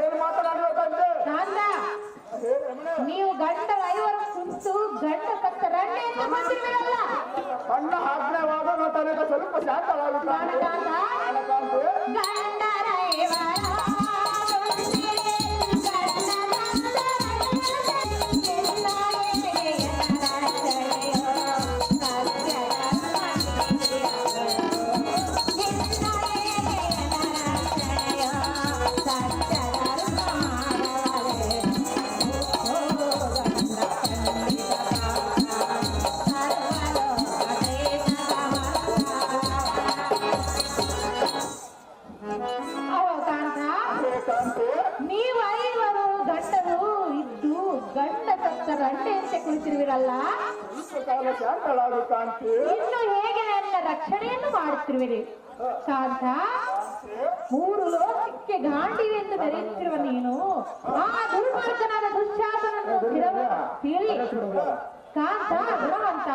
[SPEAKER 1] ಏನು ಮಾತನಾಡಬೇಕಂತೆ
[SPEAKER 4] ನೀವು ಗಂಡ ಐವರು ಕುಂತು ಗಂಡ ಕತ್ತ ರಂಡೆ ಅಂತ ಬಂದಿರುವಿರಲ್ಲ.
[SPEAKER 1] ಅಣ್ಣ ಆಜ್ಞೆವಾದ ತನಕ ಸ್ವಲ್ಪ ಶಾಂತವಾಗುತ್ತಾನೆ.
[SPEAKER 4] ಗಂಡರ ನೀವು ಐವರು ಗಂಡರು ಇದ್ದು ಗಂಡ ಕತ್ತ ರಂಡೆ ಅಂತ ಕುಳಿತಿರುವಿರಲ್ಲ. ಇನ್ನು ಹೇಗೆ ನನ್ನ ರಕ್ಷಣೆಯನ್ನು ಮಾಡುತ್ತಿರುವಿರಿ ಕಾಂತ? ಮೂರು ಲೋಕಕ್ಕೆ ಗಾಂಡಿವೆ ಎಂದು ಮೆರೆಯುತ್ತಿರುವ ನೀನು ಆ ದುರ್ಮಾರ್ಗನಾದ ದುಶ್ಯಾಸನನ್ನು ತಿಳಿ ಕಾಂತ ಗುಣವಂತ.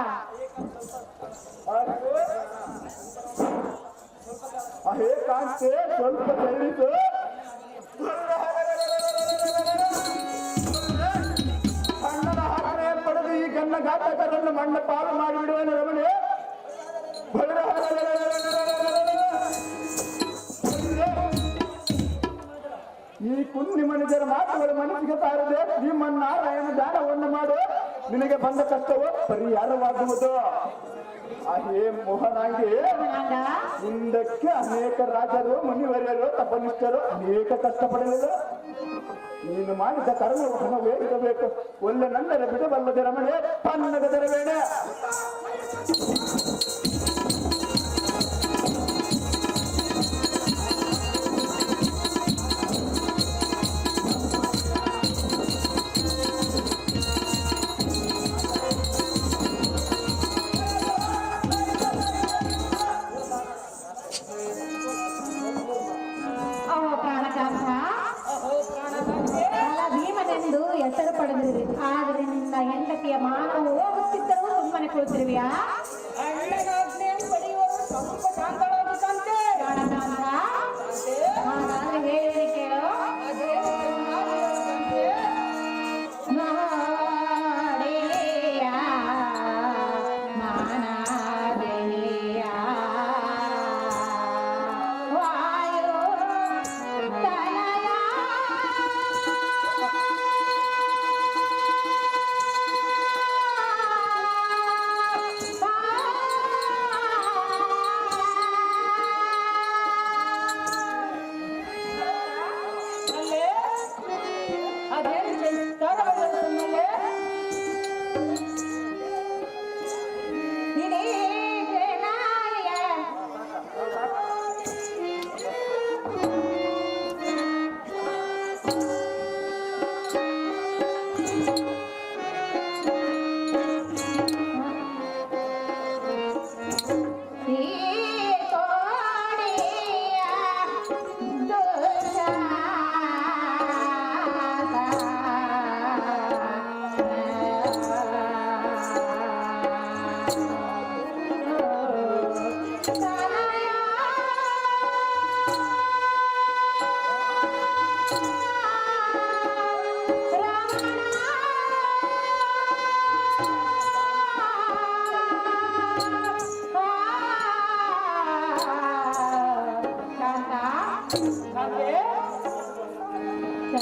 [SPEAKER 1] ಹೇ ಕಾಂತೆ ಸ್ವಲ್ಪ ಹೇಳಿತು. ಅಣ್ಣನ ಆಜ್ಞೆ ಪಡೆದು ಈ ಗನ್ನ ಘಾತಕರನ್ನು ಮಣ್ಣ ಪಾಲು ಮಾಡಿಬಿಡುವನು ರಮಣೆ. ಈ ಕುನ್ನಿ ಮನುಷ್ಯರ ಮಾತುಗಳು ಮನಸ್ಸಿಗೆ ತಾರದೆ ಶ್ರೀಮನ್ನಾರಾಯಣ ಧ್ಯಾನವನ್ನು ಮಾಡು. ನಿನಗೆ ಬಂದ ಕಷ್ಟವು ಪರಿಹಾರವಾಗುವುದು. ಹೇ ಮೋಹನಾಂಗಿ, ಹಿಂದಕ್ಕೆ ಅನೇಕ ರಾಜರು ಮುನಿವರ್ಯರು ತಪನಿಷ್ಠರು ಅನೇಕ ಕಷ್ಟಪಡಲಿಲ್ಲ. ನೀನು ಮಾಡಿದ ಕರ್ಮ ಹಣವೇ ಇರಬೇಕು. ಒಳ್ಳೆ ನನ್ನರ ಬಿಡಬಲ್ಲದೆ ರಮಣೆ ಪನ್ನಗ ತೆರಬೇಡ.
[SPEAKER 4] ಭೀಮನೆಂದು ಹೆಸರು ಪಡೆದಿರಿ, ಆದರೆ ನಿನ್ನ ಹೆಂಡತಿಯ ಮಾನವು ಹೋಗುತ್ತಿದ್ದರೂ ಸುಮ್ಮನೆ ಕುಳಿತಿರುವಿಯಾ? ಹಾಗಾದ್ರೆ ಹೇಳಿ ಕೇಳು.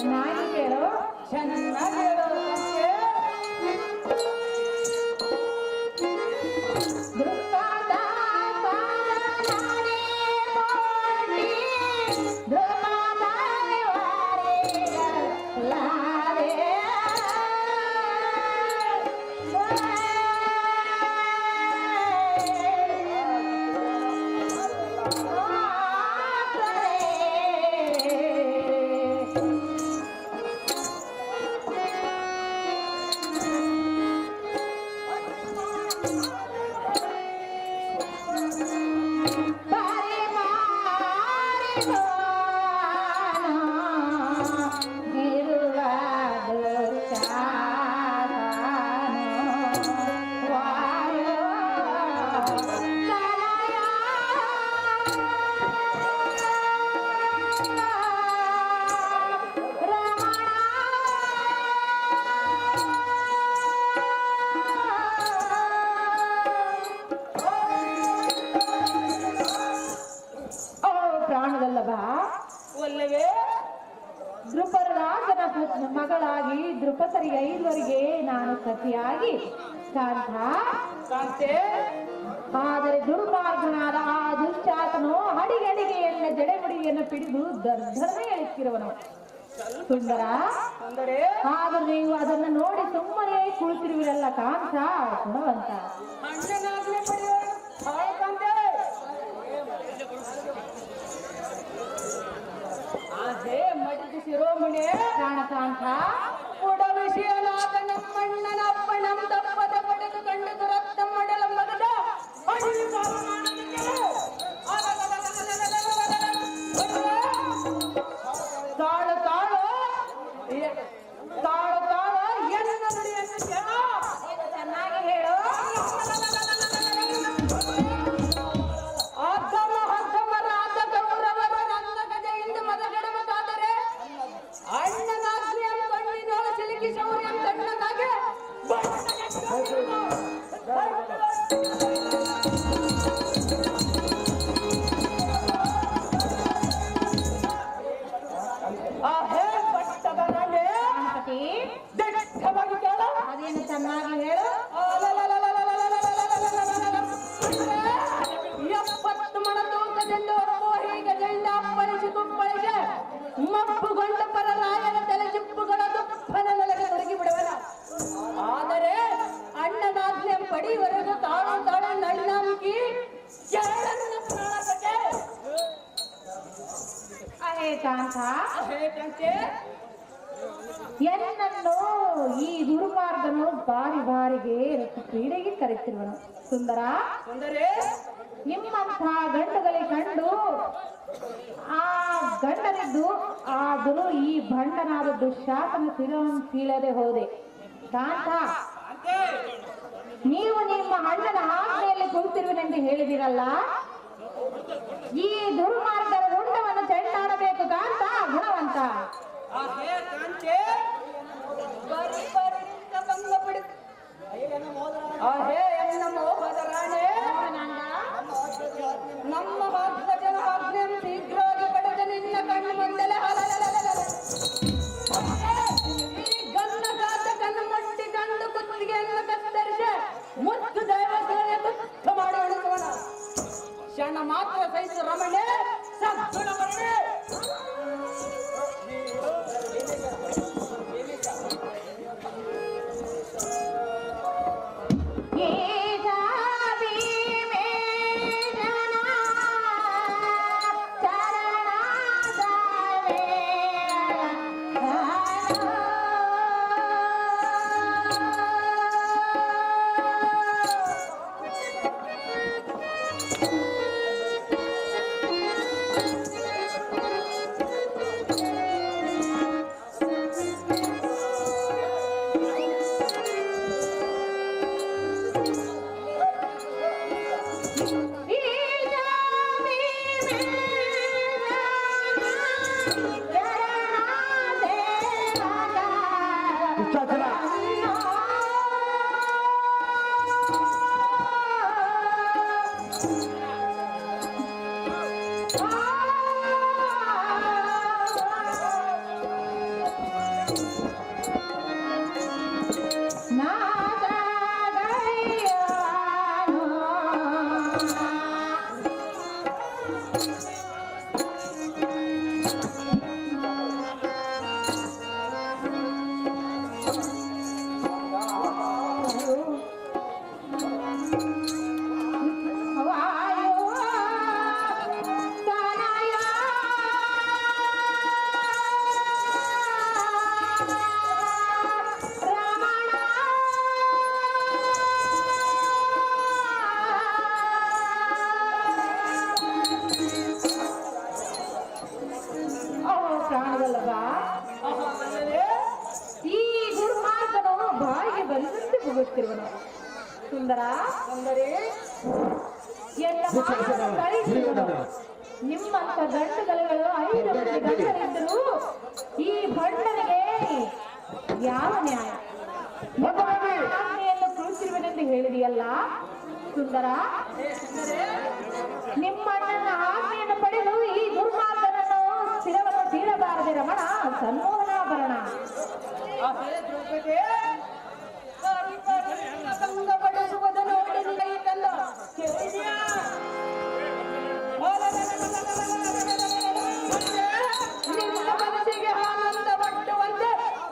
[SPEAKER 4] ಚೆನ್ನಾಗಿ ಕೇಳು.
[SPEAKER 3] ಚೆನ್ನಾಗಿ ಹೇಳೋದು ತಂದೆ.
[SPEAKER 4] ದೃಪದ ಪಾಲನೆ ಮಾಡಿ ದೃಪದ ವಾರೆಲಾರೆ.
[SPEAKER 3] ಒಲ್ಲವೇ
[SPEAKER 4] ದೃಪರಾಜನ ಮಗಳಾಗಿ ದೃಪದರಿ 5ವರಿಗೆ ನಾನು ಸತಿಯಾಗಿ ಕಾಂತ.
[SPEAKER 3] ಕಾಂತೆ,
[SPEAKER 4] ಆದರೆ ದುರ್ಮಾರ್ಗನಾದ ಆ ದುಶ್ಚಾತನು ಅಡಿಗಡಿಗೆ ಎಲ್ಲ ಜಡೆಮುಡಿಯನ್ನು ಪಿಡಿದು ದರ್ಧರನೆ ಎಳುತ್ತಿರುವನು. ಸುಂದರ,
[SPEAKER 3] ಅಂದರೆ
[SPEAKER 4] ಆಗ ನೀವು ಅದನ್ನು ನೋಡಿ ಸುಮ್ಮನೆ ಕುಳಿತಿರುವಿರಲ್ಲ ಕಾಂತ ಗುಣವಂತ.
[SPEAKER 3] ಅಣ್ಣನಾಗ್ಲೇ ಪಡೆಯುವ ಕಾಂತೆ. ಅದೇ ಮಡಿದ ಶಿರೋಮಣಿ
[SPEAKER 4] ಪ್ರಾಣಕಾಂತ
[SPEAKER 3] ಉಡವಿಷಯನಾದ ನಮ್ಮಣ್ಣನ ಅಪ್ಪಣಂ ತಪ್ಪದ ಪಡೆದು ಕಂಡು ರಕ್ತ ಮಡಲ ಮಗದ ಅಡಿಗೆ ಪಾಲು ಮಾಡಲಿಕ್ಕೆ ತಾಳು ತಾಳು ತಾಳು ತಾಳು ಎನ್ನ ನುಡಿಯನ್ನು ಕೇಳು.
[SPEAKER 4] ಚೆನ್ನಾಗಿ ಹೇಳು.
[SPEAKER 3] ಅರ್ಧಮರಾದ ಗೌರವರ ನನ್ನ ಗಜೆಯಿಂದ ಮದಗಡಮದಾದರೆ ಅಣ್ಣನಾಗ್ಲಿ ಕಣ್ಣಿನೊಳ ಸಿಲುಕಿ ಶೌರ್ಯ ಕಣ್ಣನಾಗೆ ಆ ಹೇ ಪಟ್ಟದ ನಾಳೆ
[SPEAKER 4] ಗಣಪತಿ,
[SPEAKER 3] ದಟ್ಟವಾಗಿ ಕೇಳ.
[SPEAKER 4] ಅದೇನು ಚೆನ್ನಾಗಿ ಹೇಳು.
[SPEAKER 3] 70 ಮಣ ತೂಕದಿಂದ ಒಪ್ಪೋಹಿಗ ಜೆಂಡ ಅಪ್ಪಳಿಸಿ ಕುಪ್ಪಳಿಗೆ ಮಪ್ಪುಗೊಂಡ ಪರರಾಯನ ತಲೆ ಚಿಪ್ಪುಗಳ ದುಪ್ಪನ ನೆಲಗೆ ತೊಡಗಿ ಬಿಡುವನ. ಆದರೆ ಅಣ್ಣನಾಜ್ಞೆ ಪಡಿವರೆಗೂ ತಾಳು ತಾಳು ನಣ್ಣಂಕಿ ಎರಡನ್ನ ಪ್ರಾಣಕ್ಕೆ
[SPEAKER 4] ಅಹೇ ಕಾಂತ,
[SPEAKER 3] ಹೇಗಂತೆ
[SPEAKER 4] ಎನ್ನನ್ನು ಈ ದುರ್ಮಾರ್ಗನು ಬಾರಿ ಬಾರಿಗೆ ಕ್ರೀಡೆಗೆ ಕರೆತಿರುವನು. ಸುಂದರ,
[SPEAKER 3] ಅಂದರೆ
[SPEAKER 4] ನಿಮ್ಮಂಥ ಗಂಡುಗಳಿಗೆ ಕಂಡು ಆ ಗಂಡನಿದ್ದು ಆದರೂ ಈ ಭಂಡನಾದ ದುಶ್ಯಾಸನ ಸೀಳದೆ ಹೋದೆ. ಕಾಂತ, ನೀವು ನಿಮ್ಮ ಅಣ್ಣನ ಆಜ್ಞೆಯಲ್ಲಿ ಕುಳಿತಿರುವೆನೆಂದು ಹೇಳಿದಿರಲ್ಲ, ಈ ದುರ್ಮಾರ್ಗದ ರುಂಡವನ್ನು ಚೆಂಡಾಡಬೇಕು ಕಾಂತ ಗುಣವಂತ.
[SPEAKER 3] ಕಾಂತೆ ಬರಿ ಬರಿಂದ ಭಂಗ ಪಡಿ ಎನ್ನ ಮೋಹದ ರಾಣೆ ನಮ್ಮ ಭಕ್ತಜನ ಆಜ್ಞೆಯನ್ನು ಶೀಘ್ರವಾಗಿ ಪಡೆದ ನಿನ್ನ ಕಣ್ಣು ಮುಂದೆಲೆ ಈ ಗನ್ನಗಾದ ಕಣ್ಣು ಮಟ್ಟಿ ಗಂಡು ಕುತ್ತಿಗೆಯನ್ನು ಕತ್ತರಿಸಿ ಮುತ್ತು ದೈವಗಳಿಗೆ ತುತ್ತ ಮಾಡಿ ಅಳಿಸೋಣ. ಕ್ಷಣ ಮಾತ್ರ ಸಹಿತ ರಮಣೆ ಸದ್ಗುಣ ಬರಡೆ.
[SPEAKER 4] ಪ್ರಾಣವಲ್ಲವ ಈ ದುರ್ಮಾರ್ಗನು ಬಾಯಿಗೆ ಬಂದಂತೆ ಹೋಗುತ್ತಿರುವನು. ಸುಂದರ
[SPEAKER 3] ಸುಂದರಿ
[SPEAKER 4] ಎಲ್ಲ ಮಾನವನ ಕಳಿಸಿರುವನು. ನಿಮ್ಮಂತ ಗಂಡುಗಲಗಳು 5 ಮಂದಿ ಗಂಡರಿದ್ದರು ಈ ಭಂಡನಿಗೆ ಯಾವ ನ್ಯಾಯ? ಆಜ್ಞೆಯನ್ನು ಕುಳಿತಿರುವನೆಂದು ಹೇಳಿದೆಯಲ್ಲ ಸುಂದರ, ನಿಮ್ಮಣ್ಣನ ಆಜ್ಞೆಯನ್ನು ಪಡೆದು ಈ ದುರ್ಮಾರ್ಗನನ್ನು ಸ್ಥಿರವನ್ನು ತೀರಬಾರದೆ ರಮಣ. ಸನ್ಮೋಹನಾಭರಣ
[SPEAKER 3] ಪಡಿಸುವುದು ನೋಡಿ ನಿಗೈತಲ್ಲ ಕೇಳಿದ್ಯಾ? ನಿನ್ನ ಮನಸ್ಸಿಗೆ ಆನಂದ ಪಟ್ಟುವಂತೆ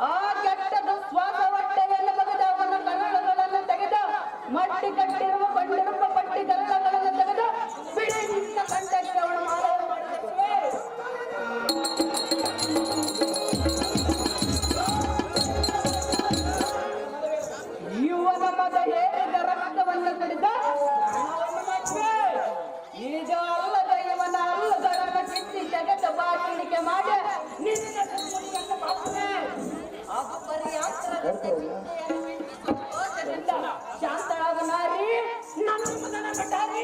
[SPEAKER 3] ಆ ಕೆಟ್ಟದ ಶ್ವಾಸ ಹೊಟ್ಟೆಯನ್ನು ಬಗೆದ ಅವನ ಕರಳುಗಳನ್ನು ತೆಗೆದ ಮಟ್ಟಿ ಕಟ್ಟಿರುವ ಕೊಂಡಿರುವ ಪಟ್ಟಿ ಕರಳುಗಳನ್ನು ತೆಗೆದ ಬಿಡಿ ನಿನ್ನ ಕಂಠಕ್ಕೆ ಅವಳು ಮಾಲವನ್ನು ಮಾಡಿಸುವೆ. ಯುವನ ಮದ ಹೇರಿದ ರಕ್ತವನ್ನು ಕುಡಿದ ಹಣವನ್ನು ಮಾಡುವೆ. ಈಗ ಅಲ್ಲದ ಇವನ ಅಲ್ಲದರನ್ನ ಕಿತ್ತಿ ತೆಗೆದ ಬಾಗಿಲಿಕೆ ಮಾಡಿ ನಿನ್ನ ಸುಮ್ಮನೆಯನ್ನು ಮಾಡುವೆ. ಅದು ಪರ್ಯಾಪ್ತರದಿಂದ ಶಾಂತಳಾದ ನಾರಿ ನನ್ನ ಮಗನ ಕಟಾರಿ.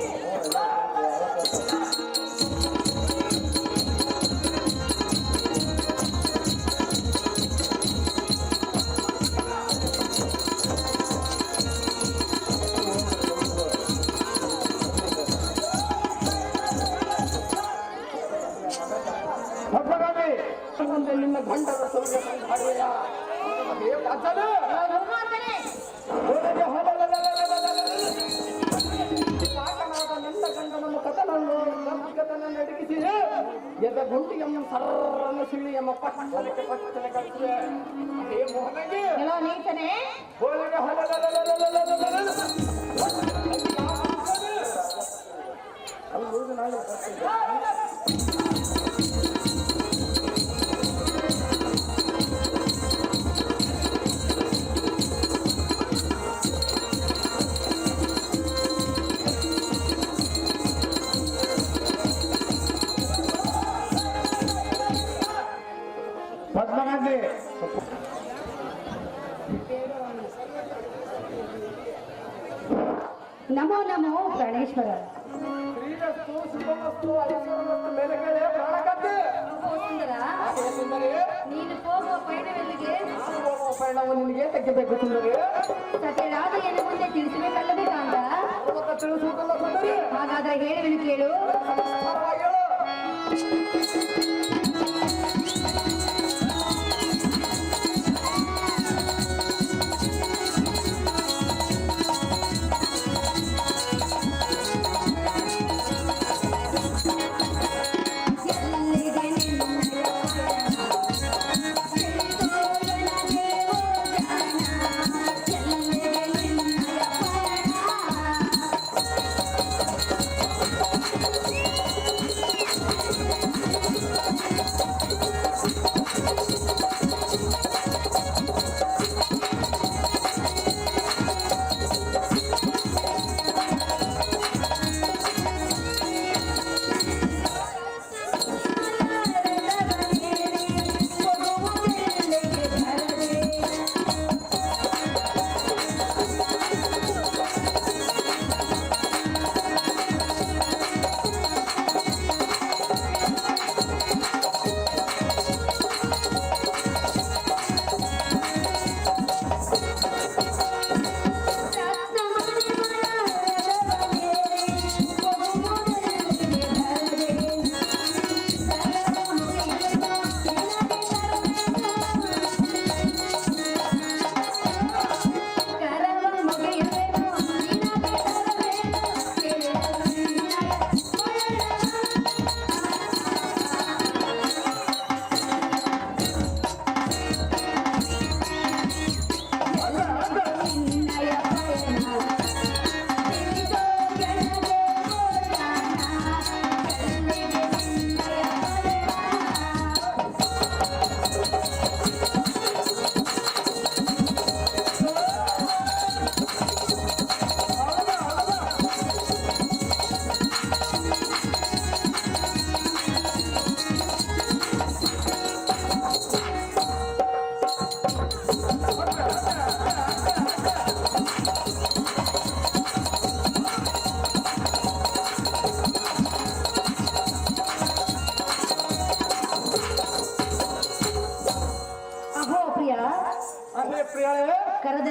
[SPEAKER 2] ಮುಂದೆ ನಿನ್ನ ಗಂಡನ ಸೌರ್ಯ ಹಾಡುವೆಯ ಸಾಕನಾದ ನನ್ನ ಗಂಡನನ್ನು ಕಥನನ್ನು ನಡಗಿಸಿದೆ. ಎದ ಗುಂಡಿಯನ್ನು ಸರ್ರನ್ನು ಸಿಳಿ ಎಂಬ ಪಟ್ಟಣಕ್ಕೆ ಕಳಿಸಿದೆ. ಹೇ ಮೋಹನಿಗೆ
[SPEAKER 4] ಎಲ್ಲೋ ನೀಚನೆ
[SPEAKER 2] ಹೋಲಿಗೆ
[SPEAKER 1] ಪದ್ಮಗಾಂಧಿ
[SPEAKER 4] ನಮೋ ನಮೋ ಪ್ರಾಣೇಶ್ವರ.
[SPEAKER 2] ಶ್ರೀರಸ್ತು ಶುಭಮಸ್ತು ಐಶ್ವರ್ಯಮಸ್ತು ಮೇಲುಗಡೆ ಪ್ರಾಣಗದ್ದೆ.
[SPEAKER 3] ಸುಂದರ
[SPEAKER 2] ಸುಂದರಿ
[SPEAKER 3] ನೀನು ಹೋಗುವ ಪಯಣವೆಲ್ಲಿಗೆ?
[SPEAKER 2] ನಾನು ಹೋಗುವ ಪಯಣವು ನಿನಗೆ ತೆಗೆಬೇಕು ಸುಂದರಿ.
[SPEAKER 3] ಸತ್ಯರಾದ ಏನು ಮುಂದೆ ತಿಳಿಸಬೇಕಲ್ಲದೆ ಕಾಂತ?
[SPEAKER 2] ತಿಳಿಸುವುದಲ್ಲ ಸುಂದರಿ.
[SPEAKER 3] ಹಾಗಾದ್ರೆ ಹೇಳುವೆನು ಕೇಳು.
[SPEAKER 2] ಪರವಾಗಿ ಹೇಳು.
[SPEAKER 3] Thank you.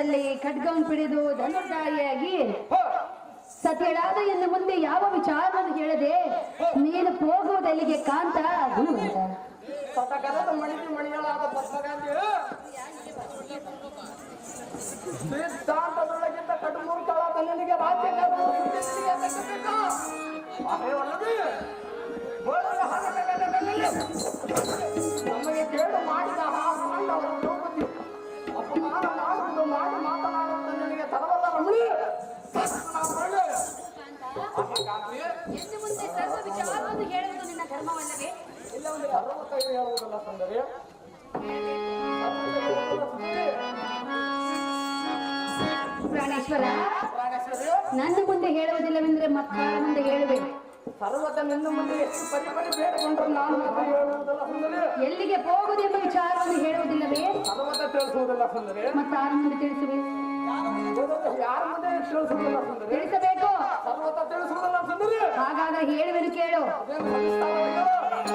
[SPEAKER 3] ಲೋಕದಲ್ಲಿ ಖಡ್ಗವನ್ನು ಹಿಡಿದು ಧನುರ್ಧಾರಿಯಾಗಿ ಸತಿಯಳಾದ ಎನ್ನ ಮುಂದೆ ಯಾವ ವಿಚಾರವನ್ನು ಹೇಳದೆ ನೀನು ಹೋಗುವುದೆಲ್ಲಿಗೆ ಕಾಂತ ಗುಣವಂತ.
[SPEAKER 2] ಸತಕರದ ಮಣಿಗಳಾದ ಪದ್ಮಗಾಂಧಿ ಸಿದ್ಧಾಂತದೊಳಗಿಂತ ಕಡುಮೂರ್ತಳಾದ ನಿನಗೆ ರಾಜ್ಯ ನಮಗೆ ಕೇಳು ಮಾಡಿದ ಹಾಂಡವರು ಅಪಮಾನ ಮಾಡುವುದು ಮಾಡಿ ಮಾತನಾಡುವುದು ನಿನಗೆ ತರವಲ್ಲ ರಮಣಿ.
[SPEAKER 3] ಇನ್ನು ಮುಂದೆ ಸರ್ವ ವಿಚಾರವನ್ನು ಹೇಳುವುದು ನಿನ್ನ ಧರ್ಮವಲ್ಲವೇ?
[SPEAKER 2] ಇಲ್ಲ ಒಂದು 65 ಹೇಳುವುದಲ್ಲ ಸುಂದರಿ.
[SPEAKER 3] ಪ್ರಾಣೇಶ್ವರ,
[SPEAKER 2] ಪ್ರಾಣೇಶ್ವರಿ,
[SPEAKER 3] ನನ್ನ ಮುಂದೆ ಹೇಳುವುದಿಲ್ಲವೆಂದ್ರೆ ಮತ್ತಾರ ಮುಂದೆ ಹೇಳುವೆ?
[SPEAKER 2] ಸರ್ವತ ನಿನ್ನ ಮುಂದೆ ಎಷ್ಟು ಪರಿ ಬೇಡಿಕೊಂಡ್ರು ನಾನು ಮತ್ತೆ ಹೇಳುವುದಲ್ಲ ಸುಂದರಿ.
[SPEAKER 3] ಎಲ್ಲಿಗೆ ಹೋಗುವುದೆಂಬ ವಿಚಾರವನ್ನು ಹೇಳುವುದಿಲ್ಲವೇ?
[SPEAKER 2] ಸರ್ವತ ತಿಳಿಸುವುದಿಲ್ಲ ಸುಂದರಿ.
[SPEAKER 3] ಮತ್ತಾರ ಮುಂದೆ ತಿಳಿಸುವೆ?
[SPEAKER 2] ಯಾರ ಮುಂದೆ ತಿಳಿಸುವುದಿಲ್ಲ ಸುಂದರಿ.
[SPEAKER 3] ತಿಳಿಸಬೇಕು.
[SPEAKER 2] ಸರ್ವತ ತಿಳಿಸುವುದಿಲ್ಲ ಸುಂದರಿ.
[SPEAKER 3] ಹಾಗಾದ್ರೆ ಹೇಳುವೆನು ಕೇಳು.
[SPEAKER 2] ಅದೇನು ಸವಿಸ್ತಾರವಾಗಿ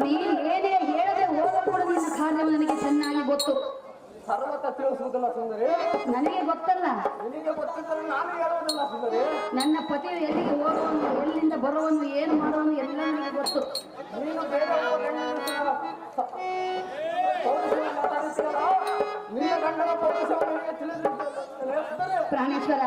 [SPEAKER 3] ನೀನು ಏನೇ ಹೇಳದೆ ಹೋದ ಕೂಡ ನಿನ್ನ ಕಾರ್ಯವು ನನಗೆ ಚೆನ್ನಾಗಿ ಗೊತ್ತು.
[SPEAKER 2] ಸರ್ವತ ತಿಳಿಸುವುದಿಲ್ಲ ಸುಂದರಿ.
[SPEAKER 3] ನನಗೆ ಗೊತ್ತಲ್ಲ,
[SPEAKER 2] ನಿನಗೆ ಗೊತ್ತಿದ್ದರೆ ನಾನು ಹೇಳುವುದಿಲ್ಲ ಸುಂದರಿ.
[SPEAKER 3] ನನ್ನ ಪತಿ ಎಲ್ಲಿಗೆ ಹೋಗುವನು, ಎಲ್ಲಿಂದ ಬರುವನು, ಏನು ಮಾಡುವನು ಎಲ್ಲ ನನಗೆ ಗೊತ್ತು.
[SPEAKER 2] ನೀನು ಬೇರೆ ನಿನ್ನ ಗಂಡನ ಪೌರುಷವನ್ನು ನಿನಗೆ ತಿಳಿದಿರುತ್ತದೆ
[SPEAKER 3] ಪ್ರಾಣೇಶ್ವರ.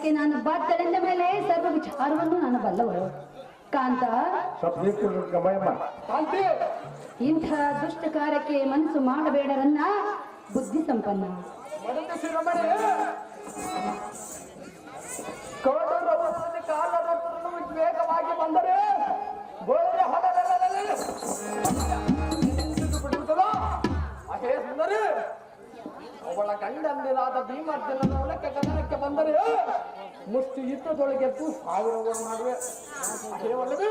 [SPEAKER 3] ಕಾರ್ಯಕ್ಕೆ ನಾನು ಬಾಧ್ಯಳೆಂದ ಮೇಲೆ ಸರ್ವ ವಿಚಾರವನ್ನು ನಾನು ಬಲ್ಲವಳು. ಕಾಂತ,
[SPEAKER 2] ಕಾಂತಿ,
[SPEAKER 3] ಇಂಥ ದುಷ್ಟ ಕಾರ್ಯಕ್ಕೆ ಮನಸ್ಸು ಮಾಡಬೇಡರನ್ನ. ಬುದ್ಧಿ ಸಂಪನ್ನ
[SPEAKER 2] ಮಡದಿ ಶಿರೋಮಣಿ, ಕೌರವರಲ್ಲಿ ಕಾಲರತ್ನನು ವೇಗವಾಗಿ ಬಂದರೆ ಗೋಡೆಯ ಹೊಲದಲ್ಲಿ ಬಿಡುತ್ತದೋ ಅಹೇ ಸುಂದರಿ, ಅವಳ ಗಂಡಂದಿರಾದ ಭೀಮರ್ಜುನನ ಹೊಲಕ್ಕೆ ಗಗನಕ್ಕೆ ಬಂದರೆ ಮುಷ್ಟಿ ಯುದ್ಧದೊಳಗೆದ್ದು ಸಾವಿರಗಳ ನಡುವೆ ಅಹೇವಲ್ಲವೇ